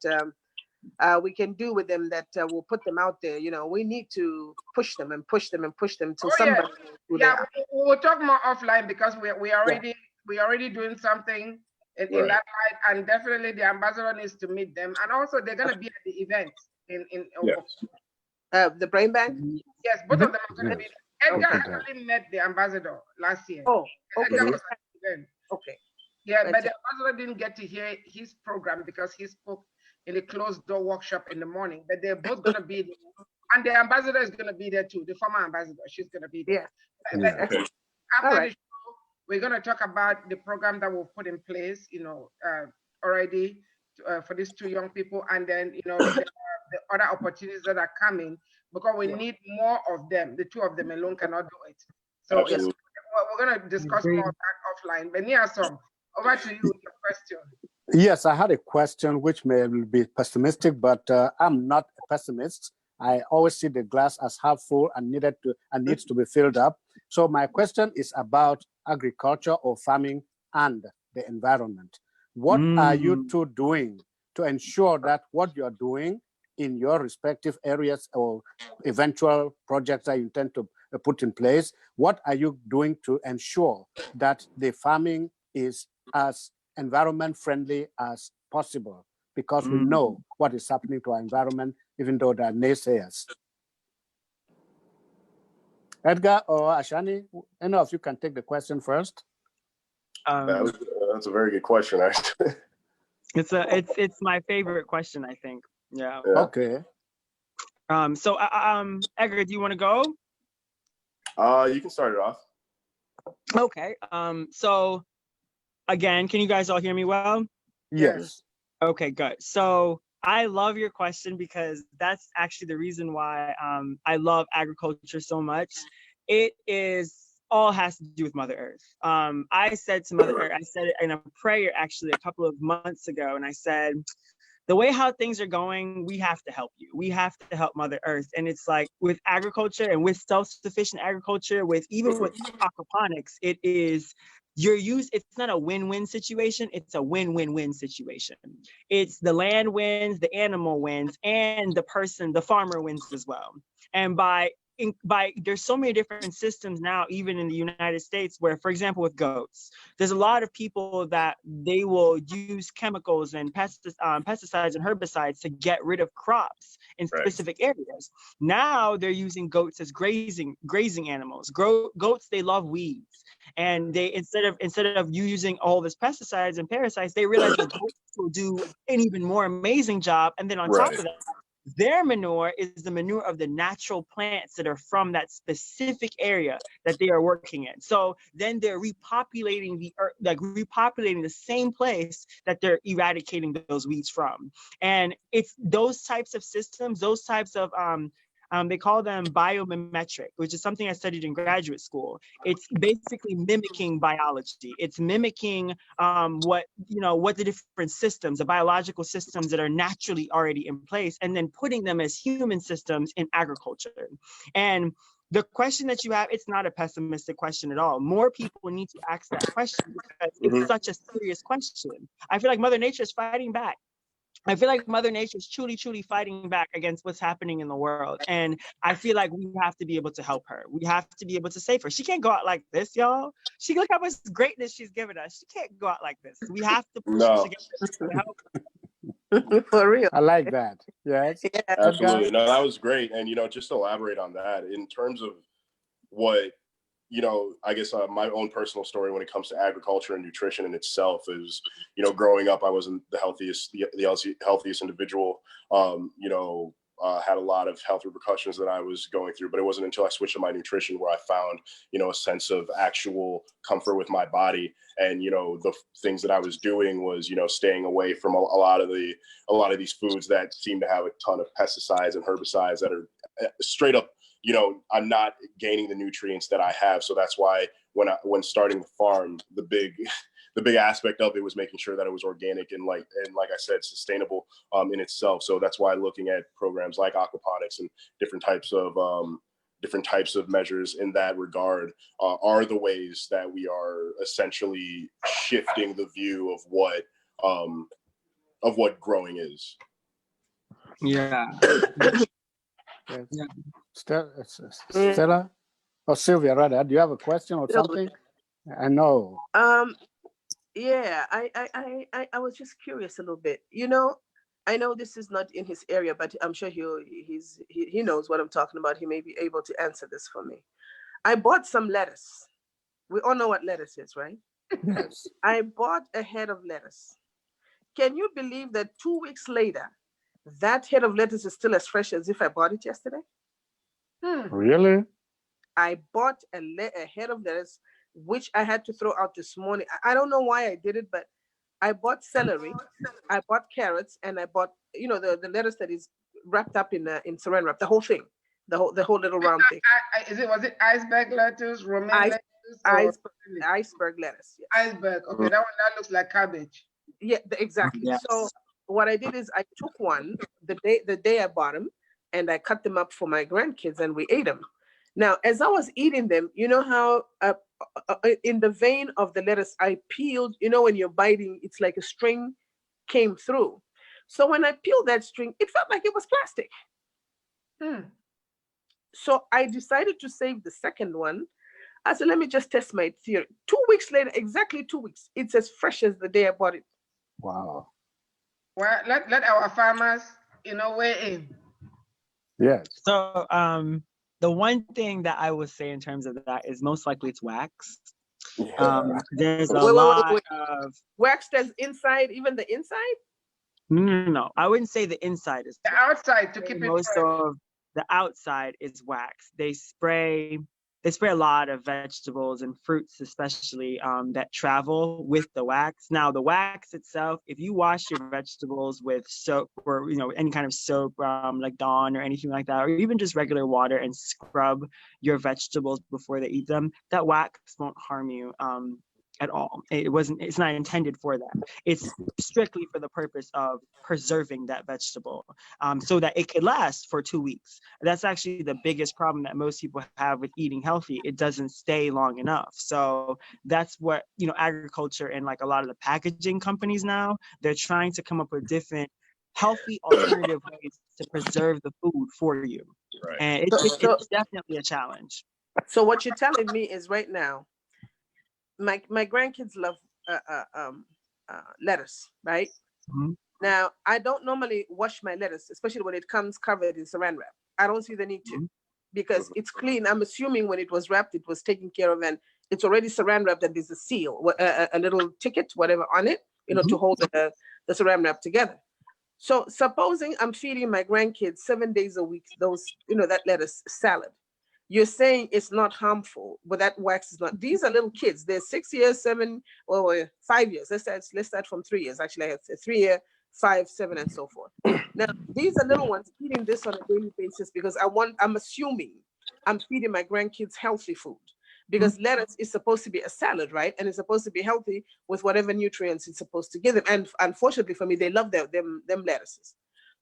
we can do with them that will put them out there. You know, we need to push them and push them and push them till somebody knows who they are. We'll talk more offline because we're already doing something in that light, and definitely the ambassador needs to meet them, and also they're going to be at the event in the brain bank. Yes, both of them are going to be. Edgar actually met the ambassador last year. Oh, okay. Edgar was at the event. Okay. Yeah, but the ambassador didn't get to hear his program because he spoke in a closed door workshop in the morning. But they're both going to be there. And the ambassador is going to be there too. The former ambassador, she's going to be there. Yeah. After the show, we're going to talk about the program that we'll put in place, you know, already for these two young people. And then, you know, the other opportunities that are coming, because we need more of them. The two of them alone cannot do it. So yes, we're going to discuss more of that offline. But Niasom, over to you with your question. Yes, I had a question which may be pessimistic, but I'm not a pessimist. I always see the glass as half full and needs to be filled up. So my question is about agriculture or farming and the environment. What are you two doing to ensure that what you're doing in your respective areas or eventual projects that you intend to put in place, what are you doing to ensure that the farming is as environment friendly as possible? Because we know what is happening to our environment, even though there are naysayers. Edgar or Ashani, any of you can take the question first. That's a very good question, actually. It's my favorite question, I think. Yeah. Okay. So Edgar, do you want to go? You can start it off. Okay. So again, can you guys all hear me well? Yes. Okay, good. So I love your question because that's actually the reason why I love agriculture so much. It all has to do with Mother Earth. I said to Mother Earth, I said it in a prayer actually a couple of months ago, and I said, the way how things are going, we have to help you. We have to help Mother Earth. And it's like with agriculture and with self-sufficient agriculture, even with aquaponics, it's not a win-win situation, it's a win-win-win situation. It's the land wins, the animal wins, and the farmer wins as well. And there's so many different systems now, even in the United States, where, for example, with goats, there's a lot of people that they will use chemicals and pesticides and herbicides to get rid of crops in specific areas. Now they're using goats as grazing animals. Goats, they love weeds. And they instead of using all this pesticides and parasites, they realize that goats will do an even more amazing job. And then on top of that, their manure is the manure of the natural plants that are from that specific area that they are working in. So then they're repopulating the earth, like repopulating the same place that they're eradicating those weeds from. And it's those types of systems, those types of they call them biomimetic, which is something I studied in graduate school. It's basically mimicking biology. It's mimicking what the different systems, the biological systems that are naturally already in place, and then putting them as human systems in agriculture. And the question that you have, it's not a pessimistic question at all. More people need to ask that question because it's such a serious question. I feel like Mother Nature is fighting back. I feel like Mother Nature is truly, truly fighting back against what's happening in the world. And I feel like we have to be able to help her. We have to be able to save her. She can't go out like this, y'all. Look how much greatness she's given us. She can't go out like this. We have to push together to help her. For real. I like that. Yes. Yeah. Absolutely. No, that was great. And, just to elaborate on that, in terms of what, I guess my own personal story when it comes to agriculture and nutrition in itself is, growing up, I wasn't the healthiest individual, had a lot of health repercussions that I was going through, but it wasn't until I switched to my nutrition where I found, a sense of actual comfort with my body. And, the things that I was doing was, staying away from a lot of these foods that seem to have a ton of pesticides and herbicides that are straight up, I'm not gaining the nutrients that I have. So that's why when starting the farm, the big aspect of it was making sure that it was organic and like I said, sustainable in itself. So that's why looking at programs like aquaponics and different types of measures in that regard are the ways that we are essentially shifting the view of what growing is. Yeah. Yes. Stella or Sylvia, rather, do you have a question or something? I know. Yeah, I was just curious a little bit. I know this is not in his area, but I'm sure he knows what I'm talking about. He may be able to answer this for me. I bought some lettuce. We all know what lettuce is, right? Yes. I bought a head of lettuce. Can you believe that 2 weeks later, that head of lettuce is still as fresh as if I bought it yesterday? Really? I bought a head of lettuce, which I had to throw out this morning. I don't know why I did it, but I bought celery, I bought carrots, and I bought, the lettuce that is wrapped up in saran wrap, the whole thing, the whole little round thing. Was it iceberg lettuce, romaine lettuce? Iceberg lettuce. Yes. Iceberg. Okay, that looks like cabbage. Yeah, exactly. Yes. So what I did is I took one the day I bought them, and I cut them up for my grandkids, and we ate them. Now, as I was eating them, you know how in the vein of the lettuce, I peeled, when you're biting, it's like a string came through. So when I peeled that string, it felt like it was plastic. So I decided to save the second one. I said, let me just test my theory. 2 weeks later, exactly 2 weeks, it's as fresh as the day I bought it. Wow. Well, let our farmers, weigh in. Yes. So the one thing that I would say in terms of that is most likely it's wax. There's a lot of wax that's inside, even the inside? No. I wouldn't say the inside is the wax. Outside to keep it most fresh. of the outside is wax. They spray a lot of vegetables and fruits, especially that travel with the wax. Now, the wax itself, if you wash your vegetables with soap or any kind of soap, like Dawn or anything like that, or even just regular water, and scrub your vegetables before they eat them, that wax won't harm you at all. It's not intended for that. It's strictly for the purpose of preserving that vegetable so that it could last for 2 weeks. That's actually the biggest problem that most people have with eating healthy. It doesn't stay long enough. So that's what, agriculture and like a lot of the packaging companies now, they're trying to come up with different healthy alternative ways to preserve the food for you. Right. And it's definitely a challenge. So what you're telling me is right now, my grandkids love lettuce, right? Mm-hmm. Now, I don't normally wash my lettuce, especially when it comes covered in saran wrap. I don't see the need to, because it's clean. I'm assuming when it was wrapped, it was taken care of, and it's already saran wrapped, and there's a seal, a little ticket, whatever on it, to hold the saran wrap together. So supposing I'm feeding my grandkids 7 days a week, those, that lettuce salad. You're saying it's not harmful, but that wax is not. These are little kids. They're 6 years, 7, or 5 years. Let's start from 3 years. Actually, I have 3 year, 5, 7, and so forth. Now, these are little ones eating this on a daily basis because I'm assuming I'm feeding my grandkids healthy food, because lettuce is supposed to be a salad, right? And it's supposed to be healthy with whatever nutrients it's supposed to give them. And unfortunately for me, they love them lettuces.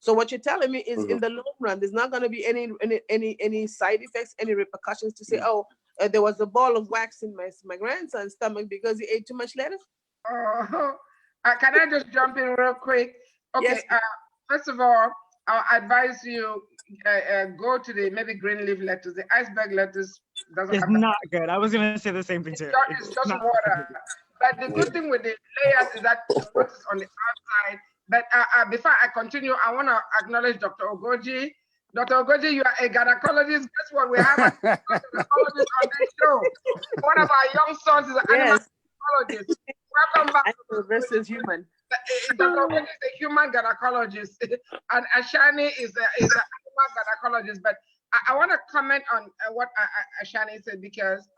So what you're telling me is, in the long run, there's not going to be any side effects, any repercussions to say, oh, there was a ball of wax in my grandson's stomach because he ate too much lettuce. Can I just jump in real quick? Okay. Yes. First of all, I'll advise you go to the maybe green leaf lettuce. The iceberg lettuce doesn't It's have not good. I was gonna say the same thing too. it's just water. But the good thing with the layers is that the water is on the outside. But before I continue, I want to acknowledge Dr. Ogoji. Dr. Ogoji, you are a gynecologist. Guess what? We have a gynecologist on this show. One of our young sons is an animal gynecologist. Welcome back. Animal versus human. Dr. Ogoji is a human gynecologist, and Ashani is an animal gynecologist. But I want to comment on what Ashani said, because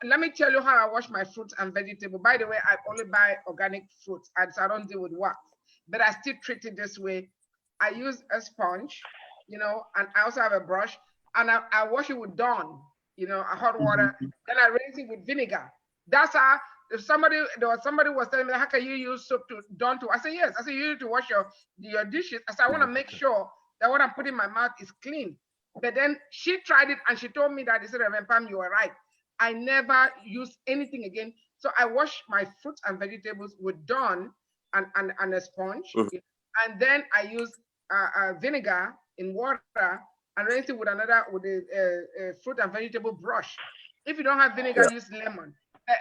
let me tell you how I wash my fruits and vegetables. By the way, I only buy organic fruits, and so I don't deal with wax. But I still treat it this way. I use a sponge, and I also have a brush, and I wash it with Dawn, a hot water. Then I rinse it with vinegar. That's how. If somebody was telling me, how can you use soap to Dawn to? I said yes. I said you need to wash your dishes. I said I want to make sure that what I'm putting in my mouth is clean. But then she tried it and she told me that instead of Pam, you were right. I never use anything again. So I wash my fruits and vegetables with Dawn and a sponge. And then I use vinegar in water and rinse it with a fruit and vegetable brush. If you don't have vinegar, use lemon.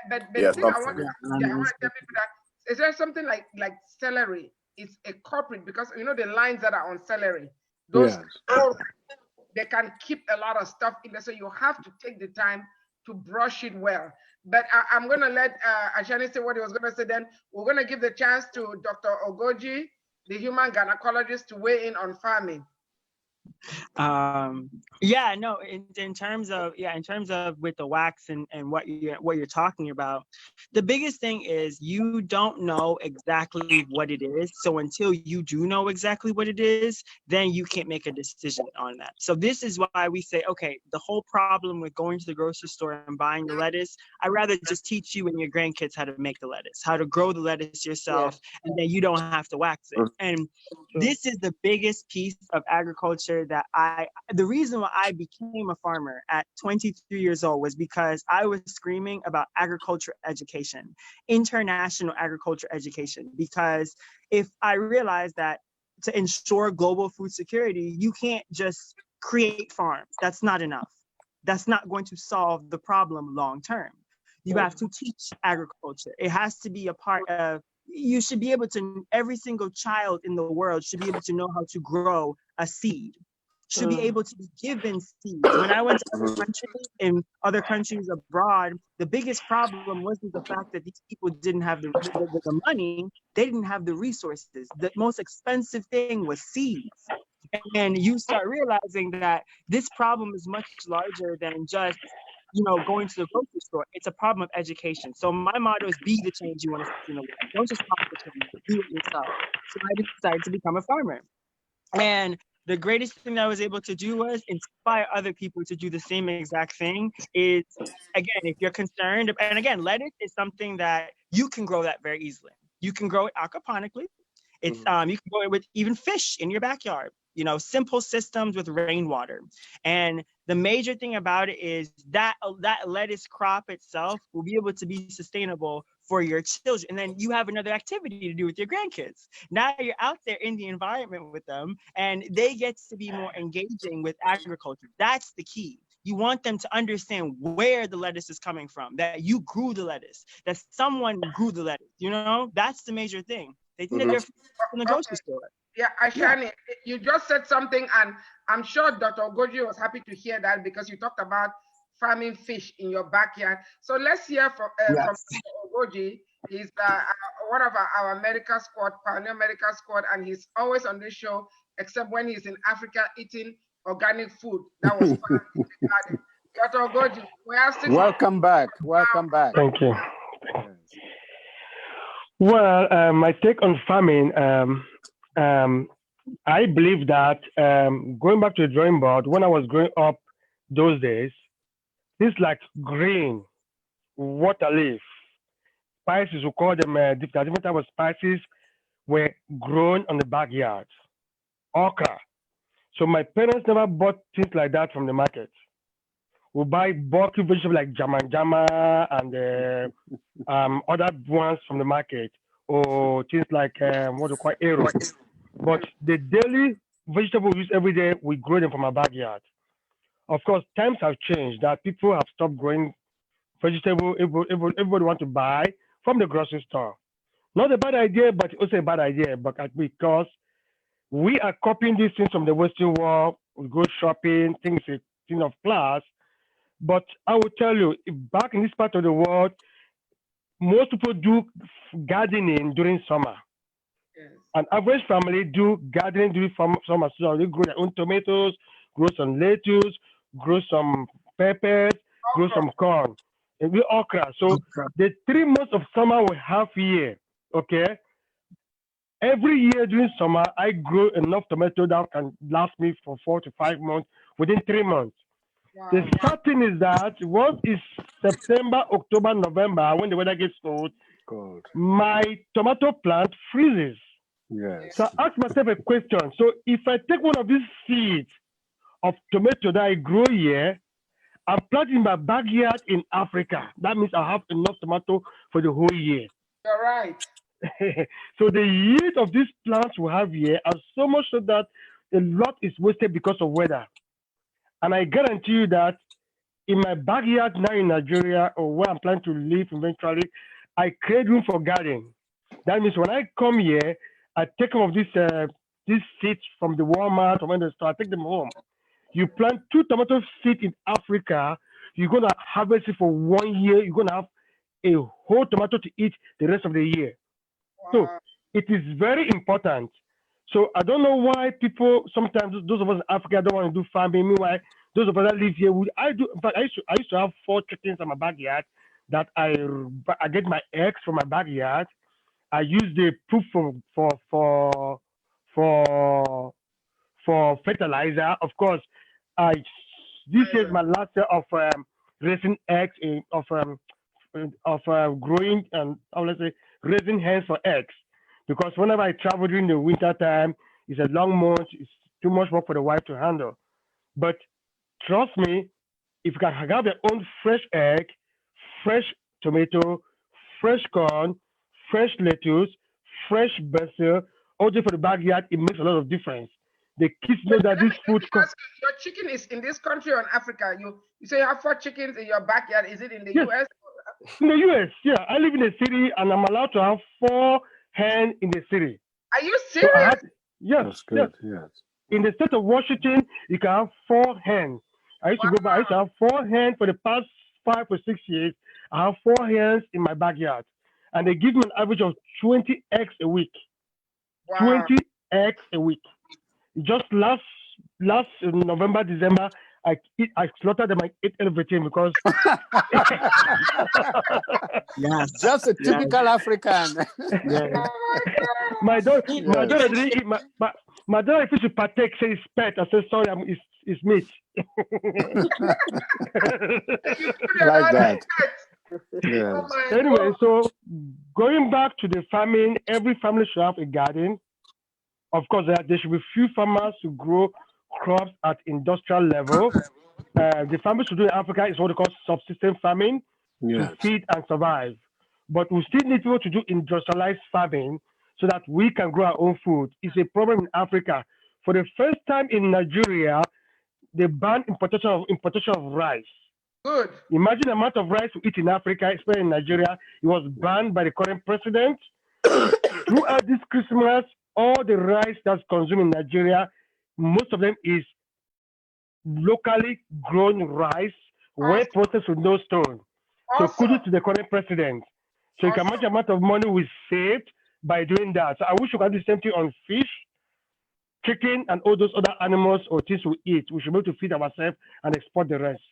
But the thing I want to tell people that, is there something like celery? It's a culprit because the lines that are on celery, those they can keep a lot of stuff in there. So you have to take the time to brush it well. But I'm going to let Ashani say what he was going to say. Then we're going to give the chance to Dr. Ogoji, the human gynecologist, to weigh in on farming. In terms of with the wax and what you're talking about, the biggest thing is you don't know exactly what it is. So until you do know exactly what it is, then you can't make a decision on that. So this is why we say, okay, the whole problem with going to the grocery store and buying the lettuce, I'd rather just teach you and your grandkids how to make the lettuce, how to grow the lettuce yourself, and then you don't have to wax it. And this is the biggest piece of agriculture that the reason why I became a farmer at 23 years old was because I was screaming about agriculture education, international agriculture education, because if I realized that to ensure global food security, you can't just create farms. That's not enough. That's not going to solve the problem long term. You have to teach agriculture. It has to be a part of, you should be able to, every single child in the world should be able to know how to grow a seed, should be able to be given seeds. When I went to other countries, in other countries abroad, the biggest problem wasn't the fact that these people didn't have the money, they didn't have the resources. The most expensive thing was seeds. And you start realizing that this problem is much larger than just going to the grocery store. It's a problem of education. So my motto is be the change you want to see in the world. Don't just talk the change, do it yourself. So I decided to become a farmer. And the greatest thing that I was able to do was inspire other people to do the same exact thing. Is, again, if you're concerned, and again, lettuce is something that you can grow that very easily. You can grow it aquaponically. It's you can grow it with even fish in your backyard. Simple systems with rainwater. And the major thing about it is that lettuce crop itself will be able to be sustainable for your children. And then you have another activity to do with your grandkids. Now you're out there in the environment with them, and they get to be more engaging with agriculture. That's the key. You want them to understand where the lettuce is coming from, that you grew the lettuce, that someone grew the lettuce. That's the major thing. They think that they're in the grocery store. Yeah, Ashani, you just said something, and I'm sure Dr. Ogoji was happy to hear that, because you talked about farming fish in your backyard. So let's hear from Dr. Ogoji. He's one of our medical squad, pioneer medical squad, and he's always on this show, except when he's in Africa eating organic food that was farmed in the garden. Dr. Ogoji, we are still welcome back. Welcome back. Thank you. Well, my take on farming. I believe that going back to the drawing board, when I was growing up those days, things like green, water leaf, spices, we call them different types of spices. were grown on the backyard. Okra. So my parents never bought things like that from the market. We buy bulky vegetables like jama and other ones from the market, or things like what we call arrow. But the daily vegetable we use every day, we grow them from our backyard. Of course, times have changed that people have stopped growing vegetable. Everybody want to buy from the grocery store. Not a bad idea, but also a bad idea, because we are copying these things from the Western world. We go shopping, things a thing of class. But I will tell you, back in this part of the world, most people do gardening during summer. Yes. An average family do gardening during summer. So they grow their own tomatoes, grow some lettuce, grow some peppers, grow some corn, and we okra. So the 3 months of summer we have here, okay? Every year during summer, I grow enough tomato that can last me for 4 to 5 months within 3 months. Wow. The sad thing is that once it's September, October, November, when the weather gets cold, Good. my tomato plant freezes. Yes. So I ask myself a question. So if I take one of these seeds of tomato that I grow here and plant in my backyard in Africa, that means I have enough tomato for the whole year. You're right. So the yield of these plants we have here are so much so that a lot is wasted because of weather. And I guarantee you that in my backyard now in Nigeria, or where I'm planning to live eventually, I create room for garden. That means when I come here, I take some of these seeds from the Walmart or in the store, I take them home. You plant 2 tomato seeds in Africa, you're gonna harvest it for 1 year. You're gonna have a whole tomato to eat the rest of the year. So it is very important. So I don't know why people sometimes, those of us in Africa, don't want to do farming. Meanwhile, those of us that live here, I do. In fact, I used to have 4 chickens in my backyard that I get my eggs from my backyard. I use the poop for fertilizer. Of course, this is my last year of raising eggs of growing and let's say raising hens for eggs. Because whenever I travel during the winter time, it's a long month. It's too much work for the wife to handle. But trust me, if you can have your own fresh egg, fresh tomato, fresh corn, fresh lettuce, fresh basil, all just for the backyard, it makes a lot of difference. The kids know that this food. Your chicken is in this country or in Africa? You say you have 4 chickens in your backyard. Is it in the US? In the US, yeah. I live in the city and I'm allowed to have 4 hens in the city. Are you serious? So yes, That's good. Yes. In the state of Washington, you can have 4 hens. I used to go by. I used to have 4 hens for the past 5 or 6 years. I have 4 hens in my backyard, and they give me an average of 20 eggs a week. Wow. 20 eggs a week. Just last November, December, I slaughtered them. I ate everything because Yes. Just a typical African. yeah. My daughter didn't eat. My daughter refused to partake. Say it's pet. I said sorry, it's meat. Like that. Yes. Oh Anyway, so going back to the farming, every family should have a garden. Of course, there should be few farmers who grow crops at industrial level. The farmers should do in Africa is what they call subsistence farming to feed and survive. But we still need people to do industrialized farming so that we can grow our own food. It's a problem in Africa. For the first time in Nigeria, they banned importation of rice. Good. Imagine the amount of rice we eat in Africa, especially in Nigeria. It was banned by the current president. Throughout this Christmas, all the rice that's consumed in Nigeria, most of them is locally grown rice, well processed with no stone. So kudos to the current president. So you can imagine the amount of money we saved by doing that. So I wish we could do the same thing on fish, chicken, and all those other animals or things we eat. We should be able to feed ourselves and export the rest.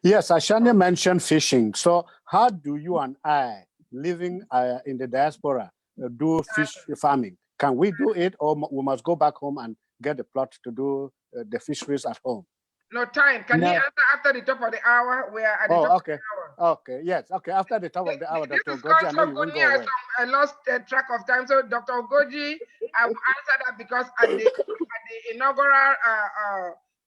Yes, Ashani mentioned fishing. So how do you and I, living in the diaspora, do fish farming? Can we do it, or we must go back home and get the plot to do the fisheries at home? No time. Can you answer after the top of the hour? We are at the top of the hour. Okay, yes. Okay, after the top of the hour, This Dr. is Ogoji, I know so you won't funny. go away. I lost track of time. So Dr. Ogoji, I will answer that because at the inaugural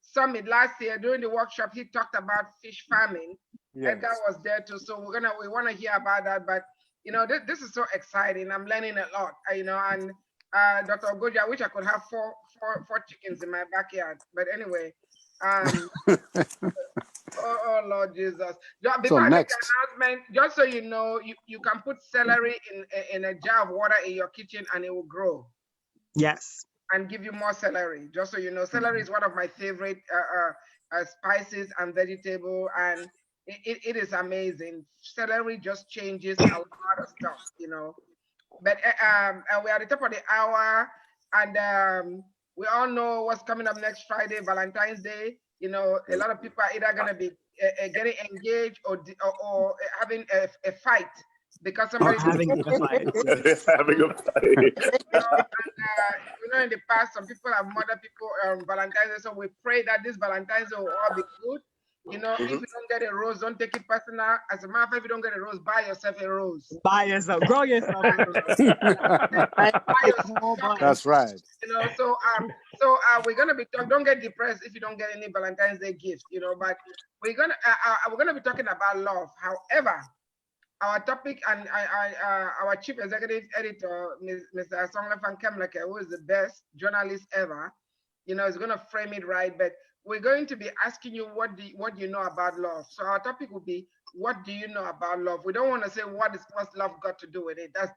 summit last year during the workshop, he talked about fish farming. Yes. Edgar was there too, so we want to hear about that. But you know, this is so exciting. I'm learning a lot. You know, and Dr. Ogoji, I wish I could have four chickens in my backyard. But anyway, oh Lord Jesus! Before I make the announcement, just so you know, you can put celery in a jar of water in your kitchen and it will grow. Yes. And give you more celery. Just so you know, celery is one of my favorite spices and vegetable, and it is amazing. Celery just changes a lot of stuff, you know. But we're at the top of the hour, and we all know what's coming up next Friday, Valentine's Day. You know, a lot of people are either going to be getting engaged or having a fight because somebody having a fight. Having a fight. You know, in the past, some people have murdered people on Valentine's Day, so we pray that this Valentine's Day will all be good. You know, if you don't get a rose, don't take it personal. As a matter of fact, if you don't get a rose, buy yourself a rose. Buy yourself, grow yourself. That's right. You know, so we're gonna be talking. Don't get depressed if you don't get any Valentine's Day gift. You know, but we're gonna be talking about love. However, our topic and our chief executive editor, Mr. Asonglefac Nkemleke, who is the best journalist ever, you know, is gonna frame it right. But we're going to be asking you what you know about love. So our topic will be, what do you know about love? We don't want to say what's love got to do with it. That's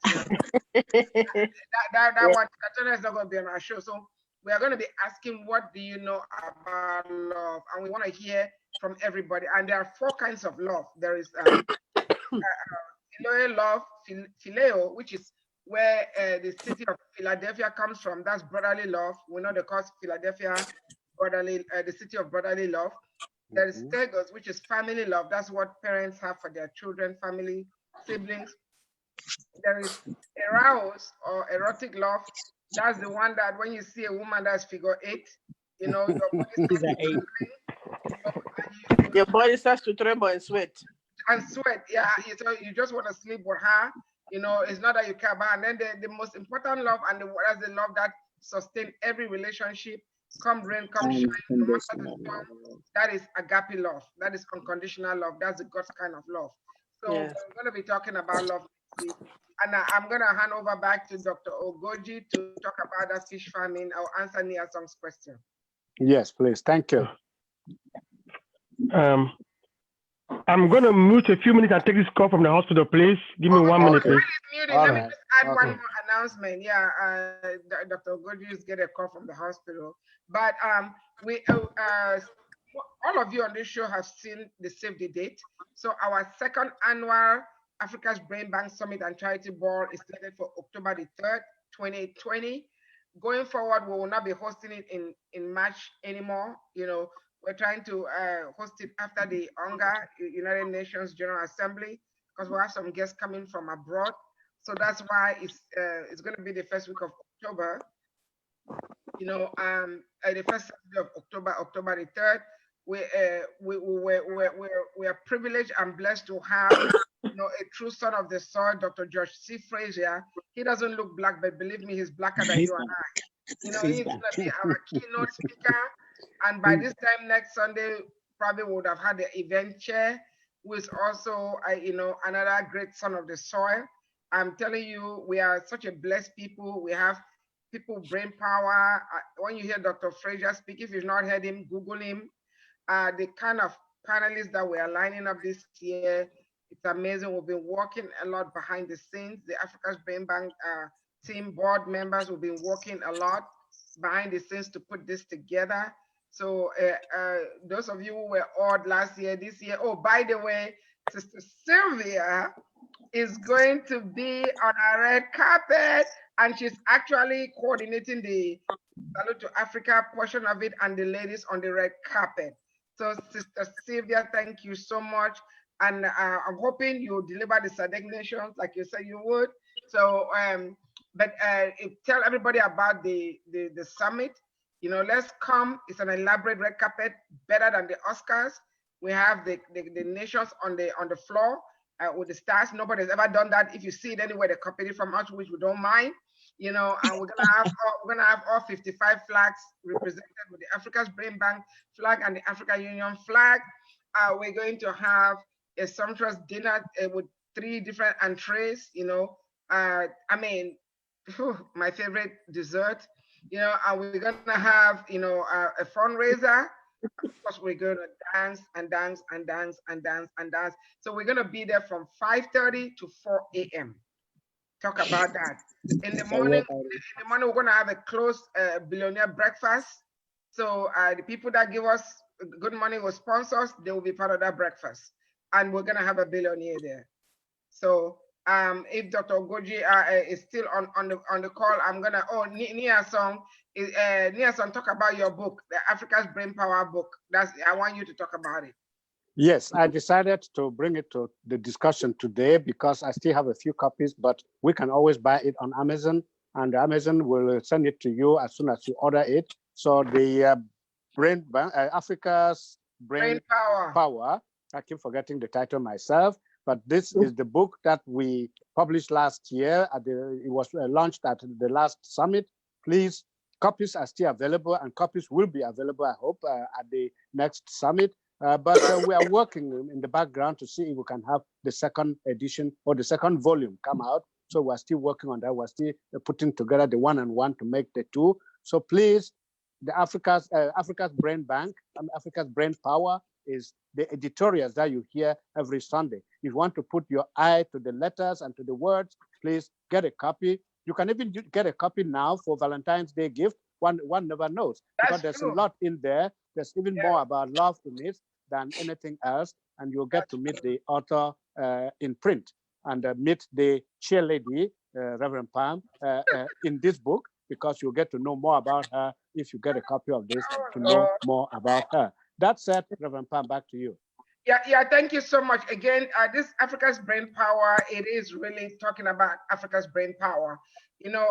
that one. Katana is not going to be on our show. So we are going to be asking, what do you know about love? And we want to hear from everybody. And there are 4 kinds of love. There is phileo love, phileo, which is where the city of Philadelphia comes from. That's brotherly love. We know the cause Philadelphia. Brotherly, the city of brotherly love. There is Tegos, which is family love. That's what parents have for their children, family, siblings. There is eros, or erotic love. That's the one that when you see a woman that's figure 8, you know, your body starts to tremble and sweat. And sweat, yeah. So you just want to sleep with her. You know, it's not that you care about. And then the most important love, and that's the love that sustains every relationship. Come rain, come shine, no matter the storm. That is agape love. That is unconditional love. That's the God's kind of love. So we're going to be talking about love next week. And I'm going to hand over back to Dr. Ogoji to talk about that fish farming. I'll answer Nia Song's question. Yes, please. Thank you. I'm going to mute a few minutes and take this call from the hospital, please. Give me 1 minute, please. Let me just add one more announcement. Yeah, Dr. Ogoji is getting a call from the hospital. But we all of you on this show have seen the save the date. So our 2nd annual Africa's Brain Bank Summit and Charity Ball is slated for October the 3rd, 2020. Going forward, we will not be hosting it in March anymore. You know, we're trying to host it after the UNGA, United Nations General Assembly, because we have some guests coming from abroad. So that's why it's going to be the first week of October. You know, the first Saturday of October, October the 3rd. We are privileged and blessed to have, you know, a true son of the soil, Dr. George C. Frazier. He doesn't look black, but believe me, he's blacker than you and I. You know, he's going to be our keynote speaker. And by this time next Sunday, probably would have had the event chair, who is also, you know, another great son of the soil. I'm telling you, we are such a blessed people. We have people, brain power. When you hear Dr. Frazier speak, if you've not heard him, Google him. The kind of panelists that we are lining up this year, it's amazing. We've been working a lot behind the scenes. The Africa's Brain Bank team board members have been working a lot behind the scenes to put this together. So those of you who were awed last year, this year, oh, by the way, Sister Sylvia is going to be on our red carpet, and she's actually coordinating the Salute to Africa portion of it and the ladies on the red carpet. So Sister Sylvia, thank you so much. And I'm hoping you deliver the SADC nations like you said you would. So, tell everybody about the summit. You know, let's come. It's an elaborate red carpet, better than the Oscars. We have the nations on the floor with the stars. Nobody's ever done that. If you see it anywhere, they copied it from us, which we don't mind. You know, and we're gonna have all 55 flags represented with the Africa's Brain Bank flag and the African Union flag. We're going to have a sumptuous dinner with 3 different entrees. You know, I mean, my favorite dessert. You know, and we're gonna have, you know, a fundraiser. Of course, we're gonna dance and dance and dance and dance and dance. So we're gonna be there from 5:30 to 4 a.m. Talk about that. In the morning, we're gonna have a closed billionaire breakfast. So the people that give us good money or sponsors, they will be part of that breakfast, and we're gonna have a billionaire there. So if Dr. Goji is still on the call, I'm gonna Nia Song talk about your book, the Africa's Brain Power book. I want you to talk about it. Yes, I decided to bring it to the discussion today because I still have a few copies, but we can always buy it on Amazon, and Amazon will send it to you as soon as you order it. So the Africa's Brain Power. I keep forgetting the title myself, but this is the book that we published last year. It was launched at the last summit. Please, copies are still available, and copies will be available, I hope, at the next summit. But we are working in the background to see if we can have the second edition or the second volume come out. So we're still working on that. We're still putting together the 1 and 1 to make the 2. So please, the Africa's Brain Bank, Africa's Brain Power is the editorials that you hear every Sunday. If you want to put your eye to the letters and to the words, please get a copy. You can even get a copy now for Valentine's Day gift. One never knows, because there's a lot in there. There's even more about love in it than anything else, and you'll get to meet the author in print and meet the chairlady, Reverend Pam, in this book, because you'll get to know more about her if you get a copy of this to know more about her. That said, Reverend Pam, back to you. Yeah, thank you so much. Again, this Africa's Brain Power, it is really talking about Africa's brain power. You know,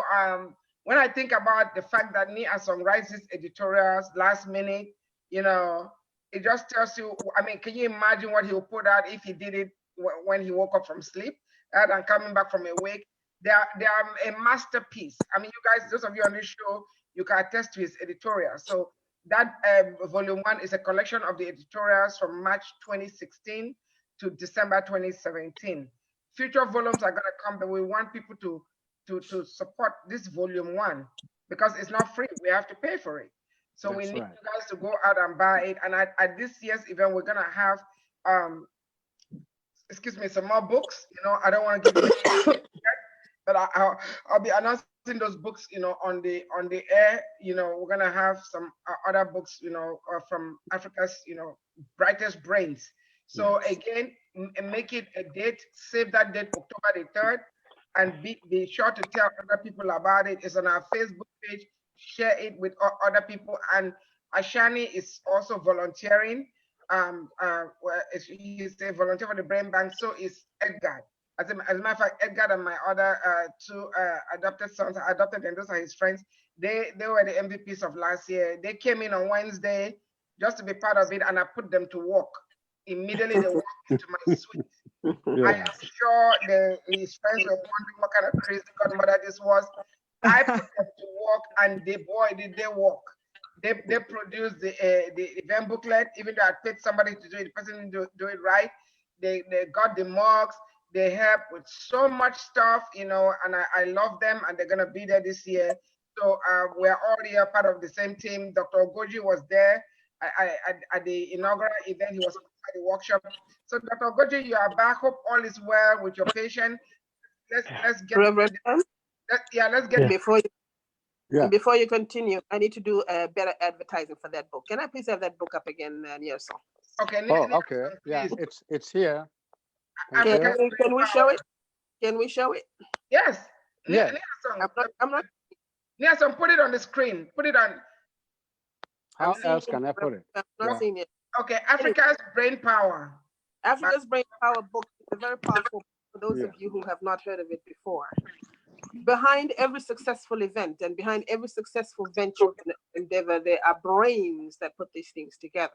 when I think about the fact that Nia Song writes these editorials last minute, you know, it just tells you, I mean, can you imagine what he would put out if he did it when he woke up from sleep and coming back from a wake? They are a masterpiece. I mean, you guys, those of you on this show, you can attest to his editorial. So that volume 1 is a collection of the editorials from March 2016 to December 2017. Future volumes are going to come, but we want people to support this volume 1 because it's not free. We have to pay for it. So we need you guys to go out and buy it. And at this year's event, we're going to have, some more books. You know, I don't want to give you but I'll be announcing those books, you know, on the air. You know, we're gonna have some other books, you know, from Africa's, you know, brightest brains. So again, make it a date. Save that date, October the 3rd, and be sure to tell other people about it. It's on our Facebook page. Share it with other people. And Ashani is also volunteering. He's a volunteer for the Brain Bank. So is Edgard. As a matter of fact, Edgard and my other 2 adopted sons are adopted, and those are his friends. They were the MVPs of last year. They came in on Wednesday just to be part of it, and I put them to work. Immediately, they walked into my suite. I am sure his friends were wondering what kind of crazy godmother this was. I put them to work, and did they work. They produced the event booklet, even though I paid somebody to do it, the person didn't do it right. They got the mugs. They help with so much stuff, you know, and I love them, and they're going to be there this year. So we're already a part of the same team. Dr. Ogoji was there at the inaugural event. He was at the workshop. So Dr. Ogoji, you are back. Hope all is well with your patient. Let's get Reverend, let's get before you continue, I need to do better advertising for that book. Can I please have that book up again, Nielsen? Okay. Okay. Yeah, it's here. Can we show it? Can we show it? Yes. Yeah. I'm not. Nielsen, put it on the screen. Put it on. How else can I put it? I'm not seeing it. Okay, Africa's Brain Power. Africa's Brain Power book is a very powerful book for those of you who have not heard of it before. Behind every successful event and behind every successful venture and endeavor, there are brains that put these things together.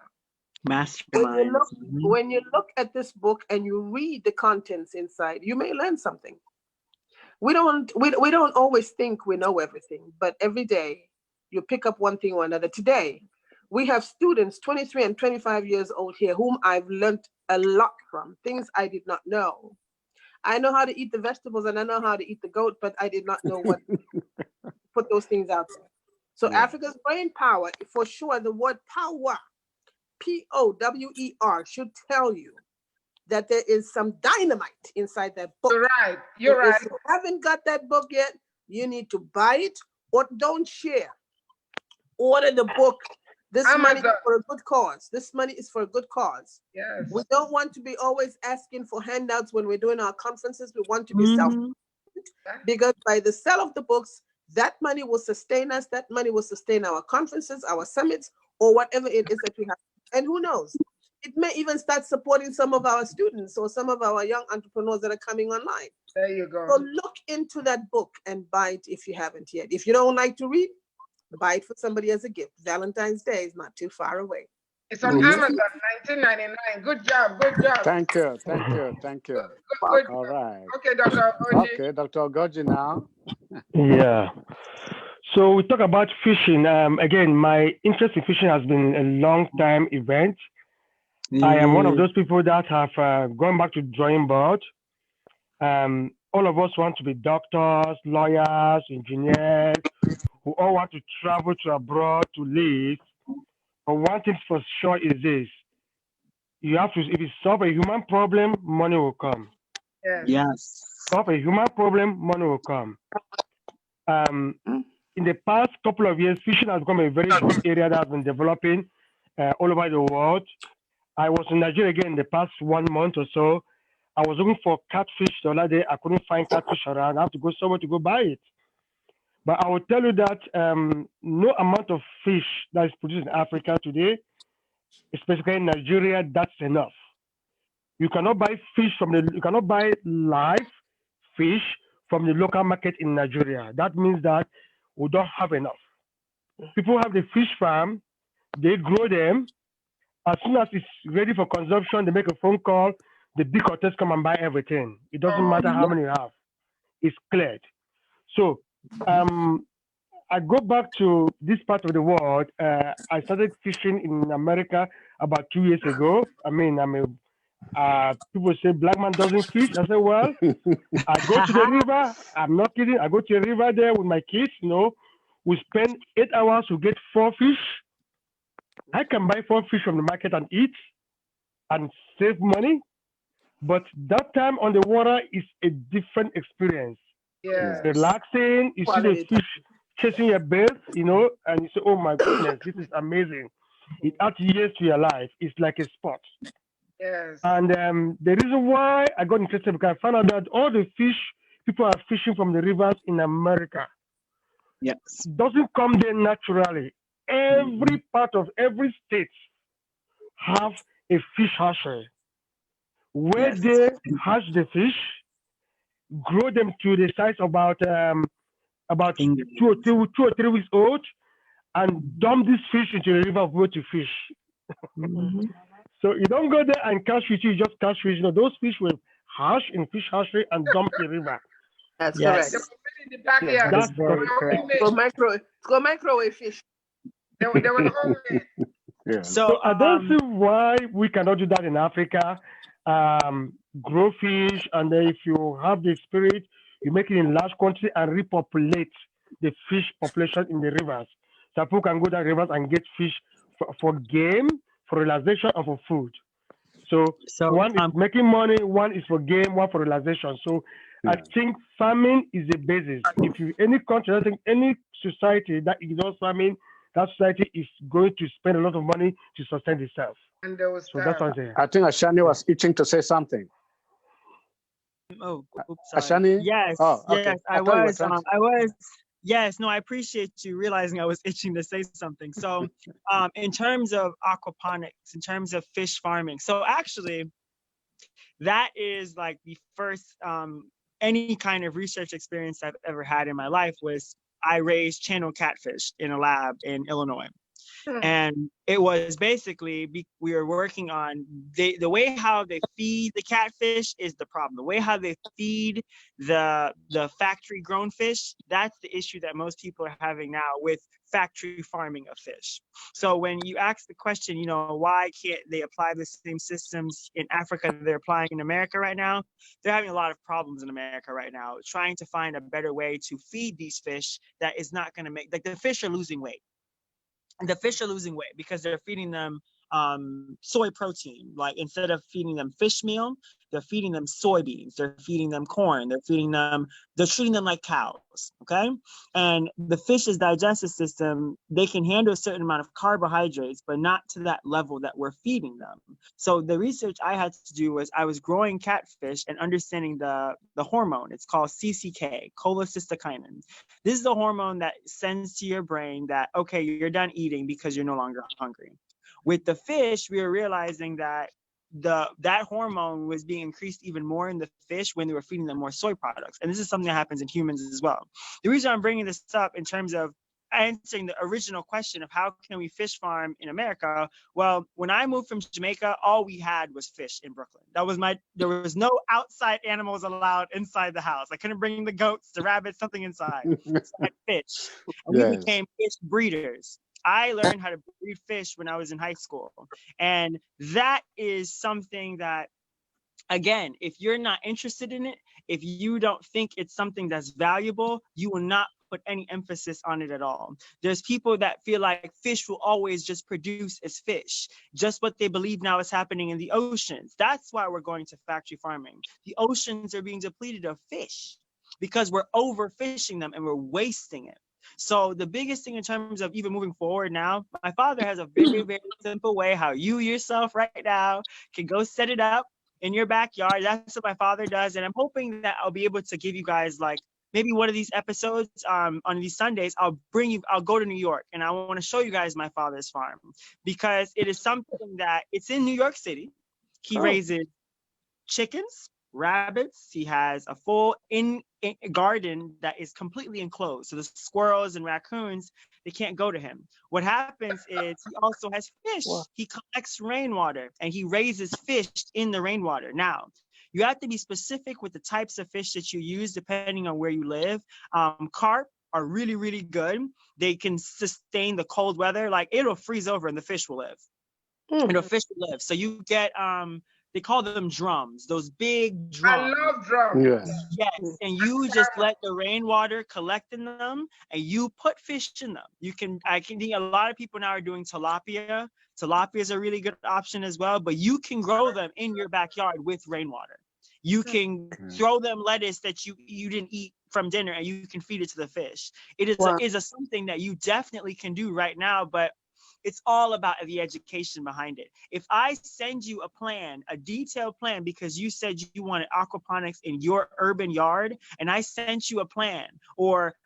Masterminds. When you look at this book and you read the contents inside, you may learn something. We don't always think we know everything, but every day you pick up one thing or another. Today, we have students 23 and 25 years old here whom I've learned a lot from, things I did not know. I know how to eat the vegetables and I know how to eat the goat, but I did not know what put those things out there. So Africa's brain power, for sure, the word power, Power, should tell you that there is some dynamite inside that book. You're right. If you haven't got that book yet, you need to buy it or don't share. Order the book. This money is for a good cause. This money is for a good cause. Yes. We don't want to be always asking for handouts when we're doing our conferences. We want to be self-sufficient, because by the sale of the books, that money will sustain us. That money will sustain our conferences, our summits, or whatever it is that we have. And who knows? It may even start supporting some of our students or some of our young entrepreneurs that are coming online. There you go. So look into that book and buy it if you haven't yet. If you don't like to read, buy it for somebody as a gift. Valentine's Day is not too far away. It's on Amazon, $19.99. Good job. Thank you. Good. All right. Okay, Dr. Ogoji. Okay, Dr. Ogoji now. Yeah. So we talk about fishing. Again, my interest in fishing has been a long time event. I am one of those people that have gone back to drawing board. All of us want to be doctors, lawyers, engineers, who all want to travel to abroad to live. But one thing for sure is this: you have to, if you solve a human problem, money will come. Yes. Solve a human problem, money will come. In the past couple of years, fishing has become a very good area that has been developing all over the world. I was in Nigeria again in the past 1 month or so. I was looking for catfish the other day. I couldn't find catfish around. I have to go somewhere to go buy it. But I will tell you that no amount of fish that is produced in Africa today, especially in Nigeria, that's enough. You cannot buy you cannot buy live fish from the local market in Nigeria. That means that we don't have enough. People have the fish farm, they grow them. As soon as it's ready for consumption, they make a phone call, the big hotels come and buy everything. It doesn't matter how many you have. It's cleared. So I go back to this part of the world. I started fishing in America about 2 years ago. I mean, people say black man doesn't fish. I say, well, I go to the river. I'm not kidding. I go to the river there with my kids. We spend 8 hours to get 4 fish. I can buy 4 fish from the market and eat and save money. But that time on the water is a different experience. Yeah. Relaxing. You see the fish chasing your birds, and you say, oh my goodness, this is amazing. It adds years to your life. It's like a sport. Yes. And the reason why I got interested, because I found out that all the fish people are fishing from the rivers in America doesn't come there naturally. Every part of every state have a fish hatchery where they hatch the fish, grow them to the size about 2 or 3 weeks old, and dump this fish into the river where to fish. So you don't go there and catch fish, you just catch fish. Those fish will hatch in fish hatchery and dump in the river. That's correct. In the backyard. That's very correct. Go microwave fish. They were homemade. So I don't see why we cannot do that in Africa. Grow fish, and then if you have the spirit, you make it in large quantity and repopulate the fish population in the rivers. So people can go down rivers and get fish for game, for realization, and for food. So one is making money, one is for game, one for realization. So I think farming is the basis. If you any country, I think any society that ignores farming, that society is going to spend a lot of money to sustain itself. And there was so that's what I'm saying. I think Ashani was itching to say something. Oh, oops, sorry. Ashani? Yes, okay. yes, I was. Yes, no, I appreciate you realizing I was itching to say something. So, in terms of aquaponics, in terms of fish farming, so actually, that is like the first any kind of research experience I've ever had in my life was I raised channel catfish in a lab in Illinois. And it was basically, we were working on the way how they feed the catfish is the problem. The way how they feed the factory grown fish, that's the issue that most people are having now with factory farming of fish. So when you ask the question, you know, why can't they apply the same systems in Africa that they're applying in America right now? They're having a lot of problems in America right now, trying to find a better way to feed these fish that is not going to make, like, the fish are losing weight. The fish are losing weight because they're feeding them soy protein. Like, instead of feeding them fish meal, they're feeding them soybeans, they're feeding them corn, they're treating them like cows, okay? And the fish's digestive system, they can handle a certain amount of carbohydrates, but not to that level that we're feeding them. So the research I had to do was, I was growing catfish and understanding the hormone. It's called CCK, cholecystokinin. This is the hormone that sends to your brain that, okay, you're done eating because you're no longer hungry. With the fish, we were realizing that that hormone was being increased even more in the fish when they were feeding them more soy products. And this is something that happens in humans as well. The reason I'm bringing this up in terms of answering the original question of how can we fish farm in America? Well, when I moved from Jamaica, all we had was fish in Brooklyn. There was no outside animals allowed inside the house. I couldn't bring the goats, the rabbits, something inside. So I had fish. And we became fish breeders. I learned how to breed fish when I was in high school. And that is something that, again, if you're not interested in it, if you don't think it's something that's valuable, you will not put any emphasis on it at all. There's people that feel like fish will always just produce as fish, just what they believe now is happening in the oceans. That's why we're going to factory farming. The oceans are being depleted of fish because we're overfishing them and we're wasting it. So the biggest thing in terms of even moving forward now, my father has a very, very simple way how you yourself right now can go set it up in your backyard. That's what my father does. And I'm hoping that I'll be able to give you guys, like, maybe one of these episodes on these Sundays, I'll go to New York and I want to show you guys my father's farm, because it is something that it's in New York City. He raises chickens, rabbits. He has a full garden that is completely enclosed. So the squirrels and raccoons, they can't go to him. What happens is he also has fish. Wow. He collects rainwater and he raises fish in the rainwater. Now, you have to be specific with the types of fish that you use depending on where you live. Carp are really, really good. They can sustain the cold weather. Like, it'll freeze over and the fish will live. The fish will live. So you get they call them drums, those big drums. I love drums. Yes, and you just let the rainwater collect in them, and you put fish in them. I can think a lot of people now are doing tilapia. Tilapia is a really good option as well, but you can grow them in your backyard with rainwater. You can throw them lettuce that you didn't eat from dinner, and you can feed it to the fish. It is something that you definitely can do right now, but it's all about the education behind it. If I send you a plan, a detailed plan, because you said you wanted aquaponics in your urban yard, and I sent you a plan, or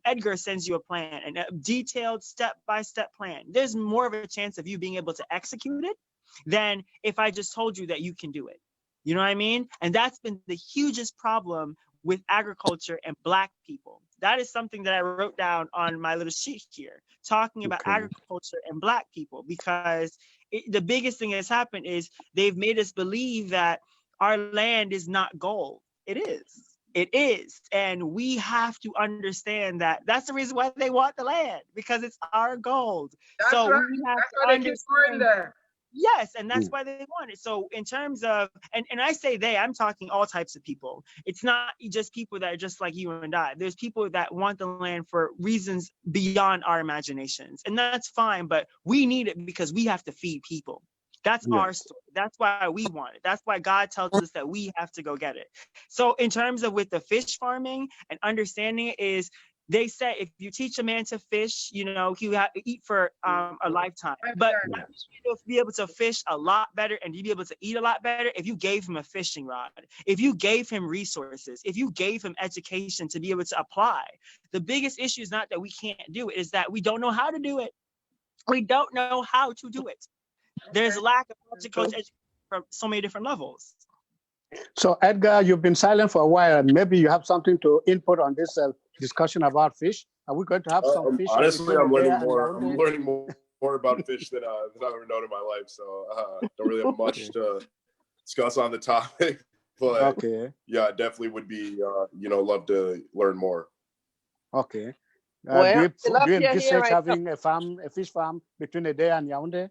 Edgar sends you a plan, and a detailed step-by-step plan, there's more of a chance of you being able to execute it than if I just told you that you can do it. You know what I mean? And that's been the hugest problem with agriculture and Black people. That is something that I wrote down on my little sheet here, talking about agriculture and Black people, because the biggest thing that's happened is they've made us believe that our land is not gold. It is. It is. And we have to understand that that's the reason why they want the land, because it's our gold. That's so right. we have that's to why they understand. keep going there. Yes, and that's why they want it. So in terms of, and I say they, I'm talking all types of people. It's not just people that are just like you and I. There's people that want the land for reasons beyond our imaginations. And that's fine, but we need it because we have to feed people. That's our story. That's why we want it. That's why God tells us that we have to go get it. So in terms of with the fish farming and understanding it is, they say if you teach a man to fish, you know, he will have to eat for a lifetime. But you'll be able to fish a lot better and you'll be able to eat a lot better if you gave him a fishing rod, if you gave him resources, if you gave him education to be able to apply. The biggest issue is not that we can't do it, is that we don't know how to do it. We don't know how to do it. There's a lack of agriculture education from so many different levels. So Edgar, you've been silent for a while, and maybe you have something to input on this discussion about fish. Are we going to have some fish? Honestly, I'm learning more more about fish than I've ever known in my life. So don't really have much to discuss on the topic. But yeah, definitely would be, love to learn more. Okay. Well, do you envisage having a fish farm between Ede and Yaoundé?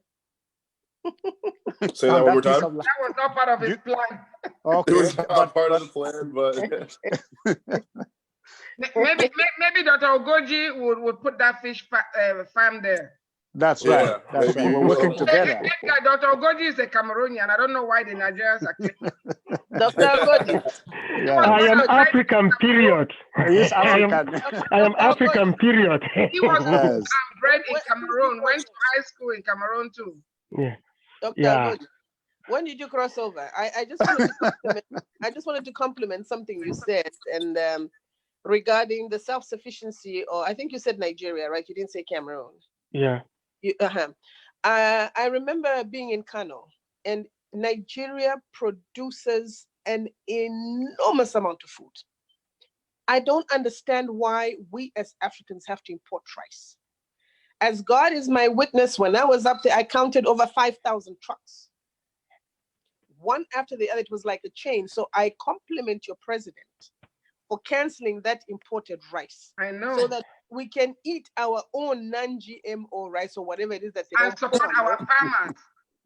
Say that one more time. That was not part of his plan. Okay. It was not part of the plan, but maybe Dr. Ogoji would put that fish farm there. That's right. That's right. We're working together. Dr. Ogoji is a Cameroonian. I don't know why the Nigerians are. Dr. Ogoji. I am African, period. He's African. I am African, period. He was bred in Cameroon, went to high school in Cameroon too. Yeah. Dr. Ogoji, when did you cross over? I just wanted to compliment something you said, and regarding the self-sufficiency, or I think you said Nigeria, right? You didn't say Cameroon. Yeah. I remember being in Kano, and Nigeria produces an enormous amount of food. I don't understand why we as Africans have to import rice. As God is my witness, when I was up there, I counted over 5,000 trucks. One after the other, it was like a chain. So I compliment your president for canceling that imported rice. I know. So that we can eat our own non-GMO rice or whatever it is that they and support our farmers.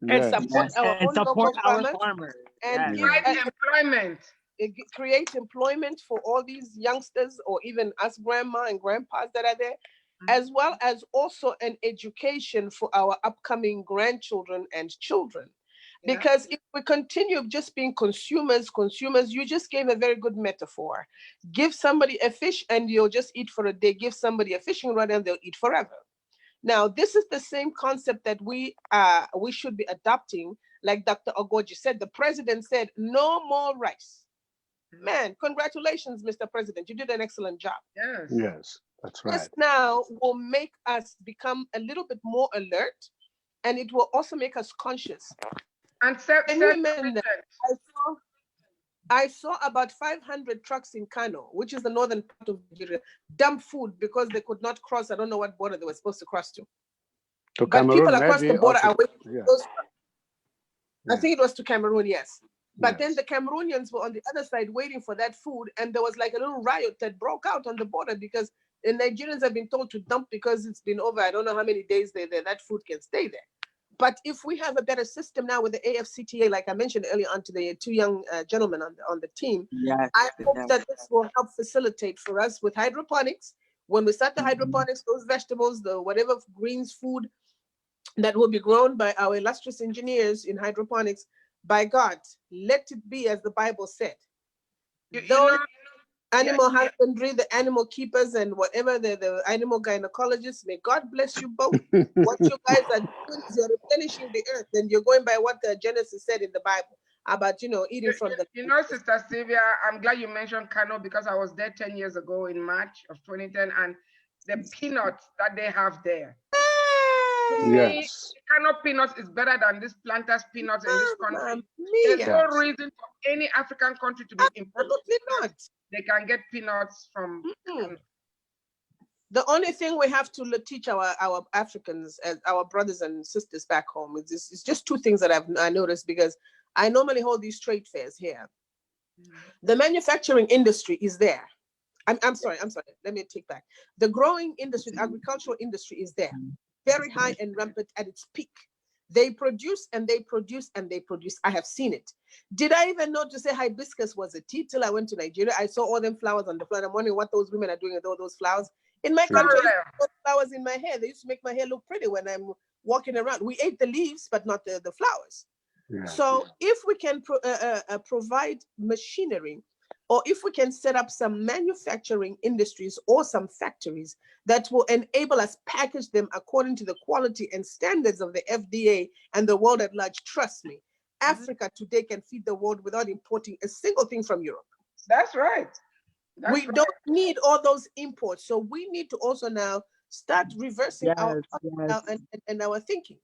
And support our own local farmers. And create employment. Create employment for all these youngsters, or even us grandma and grandpas that are there, as well as also an education for our upcoming grandchildren and children. Because if we continue just being consumers, you just gave a very good metaphor. Give somebody a fish and you'll just eat for a day. Give somebody a fishing rod and they'll eat forever. Now, this is the same concept that we should be adopting. Like Dr. Ogoji said, the president said, no more rice. Man, congratulations, Mr. President. You did an excellent job. Yes, that's right. This now will make us become a little bit more alert, and it will also make us conscious. And I saw about 500 trucks in Kano, which is the northern part of Nigeria, dump food because they could not cross. I don't know what border they were supposed to cross to. But Cameroon, people across the border are waiting. I think it was to Cameroon, yes. But then the Cameroonians were on the other side waiting for that food, and there was like a little riot that broke out on the border because the Nigerians have been told to dump because it's been over, I don't know how many days that food can stay there. But if we have a better system now with the AFCTA, like I mentioned earlier on to the two young gentlemen on the team, I hope that this will help facilitate for us with hydroponics. When we start the hydroponics, those vegetables, the whatever greens, food that will be grown by our illustrious engineers in hydroponics, by God, let it be as the Bible said. Animal husbandry, the animal keepers, and whatever the animal gynecologists, may God bless you both. What you guys are doing is you're replenishing the earth, and you're going by what the Genesis said in the Bible about, eating from the... Sister Sylvia, I'm glad you mentioned Kano because I was there 10 years ago in March of 2010, and the peanuts that they have there. Yes. Kano peanuts is better than this planter's peanuts in this country. There's no reason for any African country to be importing. Not. They can get peanuts from. The only thing we have to teach our Africans, as our brothers and sisters back home, is just two things that I noticed, because I normally hold these trade fairs here. The manufacturing industry is there. I'm sorry. Let me take back. The growing industry, the agricultural industry is there. Very high and rampant at its peak. They produce and they produce and they produce. I have seen it. Did I even know to say hibiscus was a tea till I went to Nigeria? I saw all them flowers on the floor. I'm wondering what those women are doing with all those flowers. In my country, I used to put flowers in my hair. They used to make my hair look pretty when I'm walking around. We ate the leaves, but not the flowers. So if we can provide machinery, or if we can set up some manufacturing industries or some factories that will enable us package them according to the quality and standards of the FDA and the world at large, trust me, Africa today can feed the world without importing a single thing from Europe. That's right. We don't need all those imports. So we need to also now start reversing our and our thinking.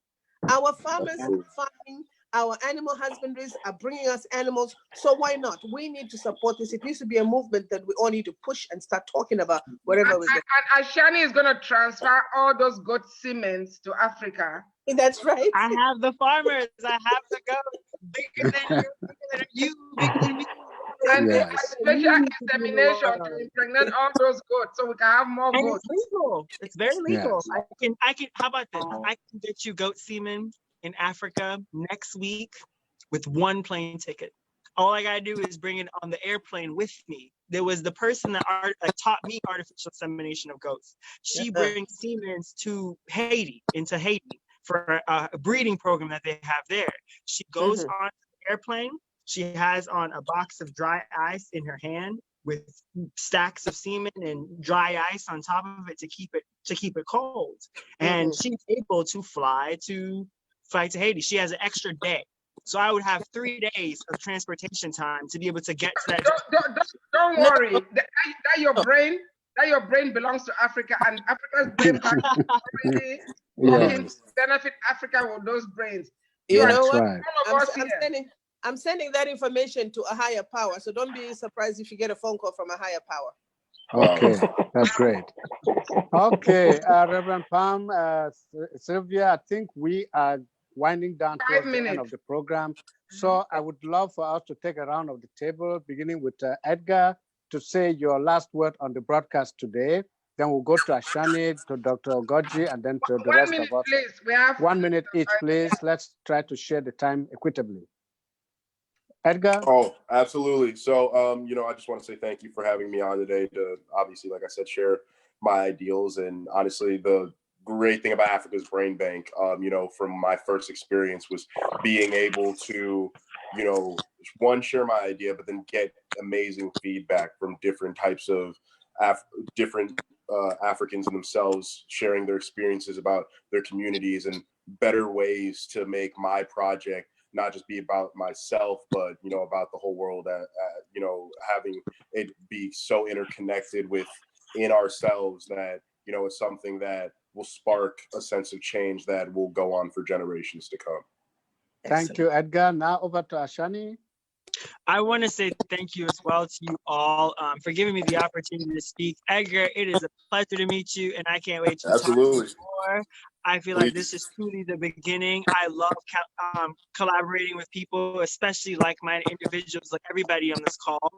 Our farmers farming Our animal husbandries are bringing us animals. So why not? We need to support this. It needs to be a movement that we all need to push and start talking about wherever we go. And Ashani is going to transfer all those goat semens to Africa. That's right. I have the farmers. I have the goats. Bigger than you, bigger than me. And Yes. special insemination to impregnate all those goats so we can have more And goats. it's legal. It's very legal. Yes. I can. How about this? I can get you goat semen in Africa next week with one plane ticket. All I gotta do is bring it on the airplane with me. There was the person that taught me artificial insemination of goats. She brings semen to Haiti, for a breeding program that they have there. She goes on the airplane. She has on a box of dry ice in her hand with stacks of semen and dry ice on top of it to keep it cold. And she's able to fly to Haiti. She has an extra day. So I would have 3 days of transportation time to be able to get to that. Don't worry. That your brain belongs to Africa, and Africa's brain already Yes. benefit Africa with those brains. You know what? Right. I'm sending that information to a higher power. So don't be surprised if you get a phone call from a higher power. Okay, that's great. Okay, Reverend Palm, Sylvia, I think we are winding down towards the end of the program. So I would love for us to take a round of the table, beginning with Edgar, to say your last word on the broadcast today. Then we'll go to Ashani, to Dr. Ogoji, and then to the rest of us. Please. We have 1 minute each, please. Let's try to share the time equitably. Edgar? Oh, absolutely. So, I just want to say thank you for having me on today to, obviously, like I said, share my ideals. And honestly, the great thing about Africa's Brain Bank, from my first experience was being able to, one, share my idea, but then get amazing feedback from different types of Africans themselves, sharing their experiences about their communities and better ways to make my project not just be about myself, but, about the whole world, having it be so interconnected within ourselves that, it's something that will spark a sense of change that will go on for generations to come. Thank you, Edgar. Now over to Ashani. I want to say thank you as well to you all for giving me the opportunity to speak. Edgar, it is a pleasure to meet you, and I can't wait to talk more. I feel like this is truly the beginning. I love collaborating with people, especially like-minded individuals, like everybody on this call.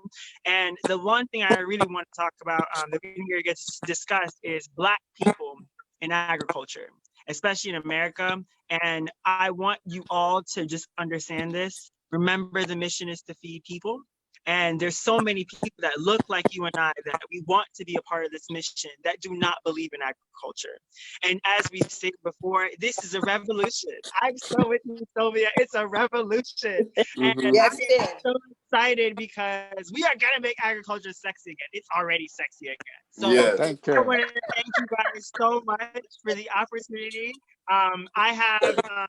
And the one thing I really want to talk about that we didn't get to discuss is Black people in agriculture, especially in America. And I want you all to just understand this. Remember, the mission is to feed people. And there's so many people that look like you and I that we want to be a part of this mission that do not believe in agriculture. And as we said before, this is a revolution. I'm so with you, Sylvia. It's a revolution. And I'm so excited because we are going to make agriculture sexy again. It's already sexy again. So thank you. I want to thank you guys so much for the opportunity. I have...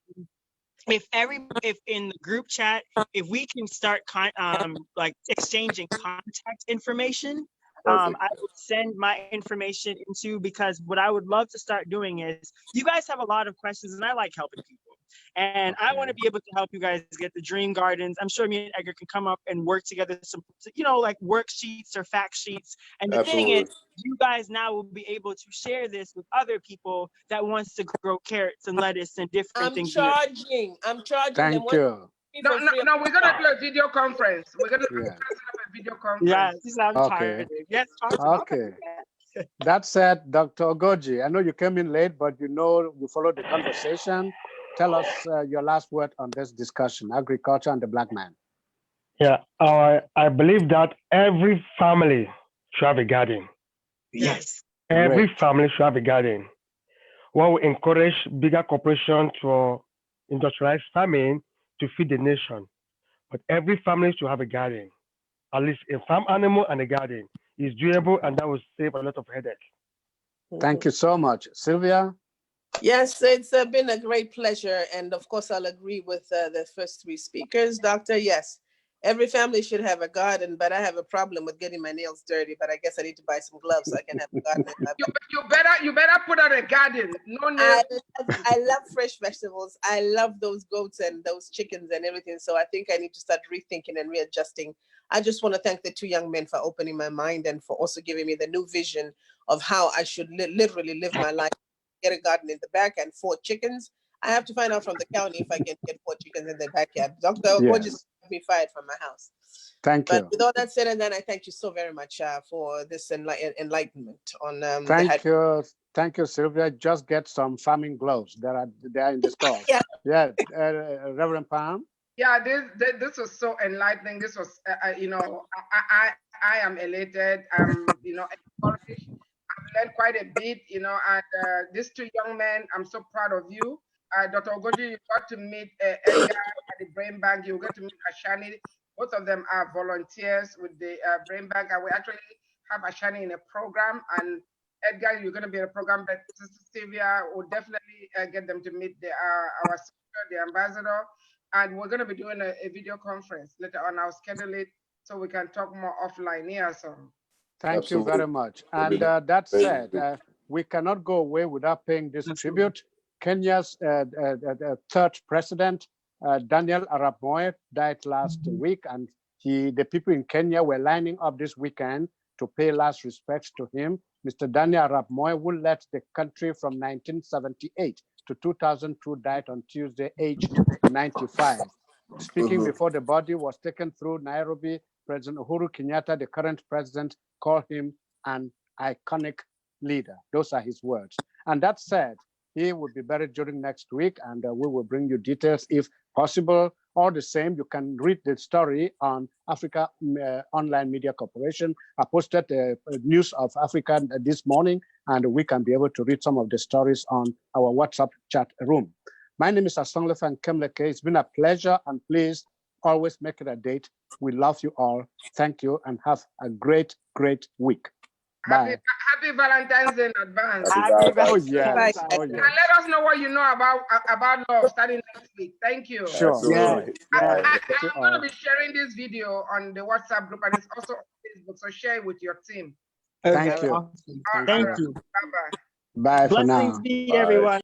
If in the group chat, if we can start exchanging contact information, I would send my information into, because what I would love to start doing is, you guys have a lot of questions and I like helping people. And I want to be able to help you guys get the dream gardens. I'm sure me and Edgar can come up and work together some, like worksheets or fact sheets. And the thing is, you guys now will be able to share this with other people that wants to grow carrots and lettuce and different things. I'm charging. Thank you. No, we're gonna do a video conference. We're gonna do a video conference. Yes, I'm tired. Yes. Okay. That said, Dr. Ogoji, I know you came in late, but you followed the conversation. Tell us your last word on this discussion, agriculture and the Black man. Yeah, I believe that every family should have a garden. Yes. Every family should have a garden. One will encourage bigger corporations for industrialized farming to feed the nation. But every family should have a garden. At least a farm animal and a garden is doable, and that will save a lot of headaches. Thank you so much. Sylvia? Yes, it's been a great pleasure. And of course, I'll agree with the first three speakers. Doctor, yes, Every family should have a garden, but I have a problem with getting my nails dirty. But I guess I need to buy some gloves so I can have a garden. You better put out a garden. No nails. I love fresh vegetables. I love those goats and those chickens and everything. So I think I need to start rethinking and readjusting. I just want to thank the two young men for opening my mind and for also giving me the new vision of how I should literally live my life. Get a garden in the back and 4 chickens. I have to find out from the county if I can get 4 chickens in the backyard. Dr. Ogoji just got me fired from my house. Thank you. But with all that said and done, I thank you so very much for this enlightenment on Thank you, Sylvia. Just get some farming gloves. They are in the store. Yeah, Reverend Palm. Yeah, this was so enlightening. This was, I am elated. Encouraged. I've learned quite a bit, and these 2 young men, I'm so proud of you. Dr. Ogoji, you got to meet Edgar at the Brain Bank. You got to meet Ashani. Both of them are volunteers with the Brain Bank. And we actually have Ashani in a program. And Edgar, you're going to be in a program, but Sister Sylvia will definitely get them to meet our speaker, the ambassador. And we're going to be doing a video conference later on. I'll schedule it so we can talk more offline here. So thank you very much. And that said, we cannot go away without paying this tribute. Kenya's 3rd president, Daniel Arap Moi, died last week, and the people in Kenya were lining up this weekend to pay last respects to him. Mr. Daniel Arap Moi, who led the country from 1978 to 2002, died on Tuesday, aged 95. Speaking before the body was taken through Nairobi, President Uhuru Kenyatta, the current president, called him an iconic leader. Those are his words. And that said, he will be buried during next week, and we will bring you details if possible. All the same, you can read the story on Africa Online Media Corporation. I posted the news of Africa this morning, and we can be able to read some of the stories on our WhatsApp chat room. My name is Asonglefac and Nkemleke. It's been a pleasure, and please always make it a date. We love you all. Thank you, and have a great, great week. Bye. Happy Valentine's Day in advance. Oh, yes. And let us know what you know about love starting next week. Thank you. Sure. Yeah. I'm going to be sharing this video on the WhatsApp group, and it's also on Facebook, so share it with your team. Thank you. Thank you. Bye-bye. Bye for now. Blessings be everyone.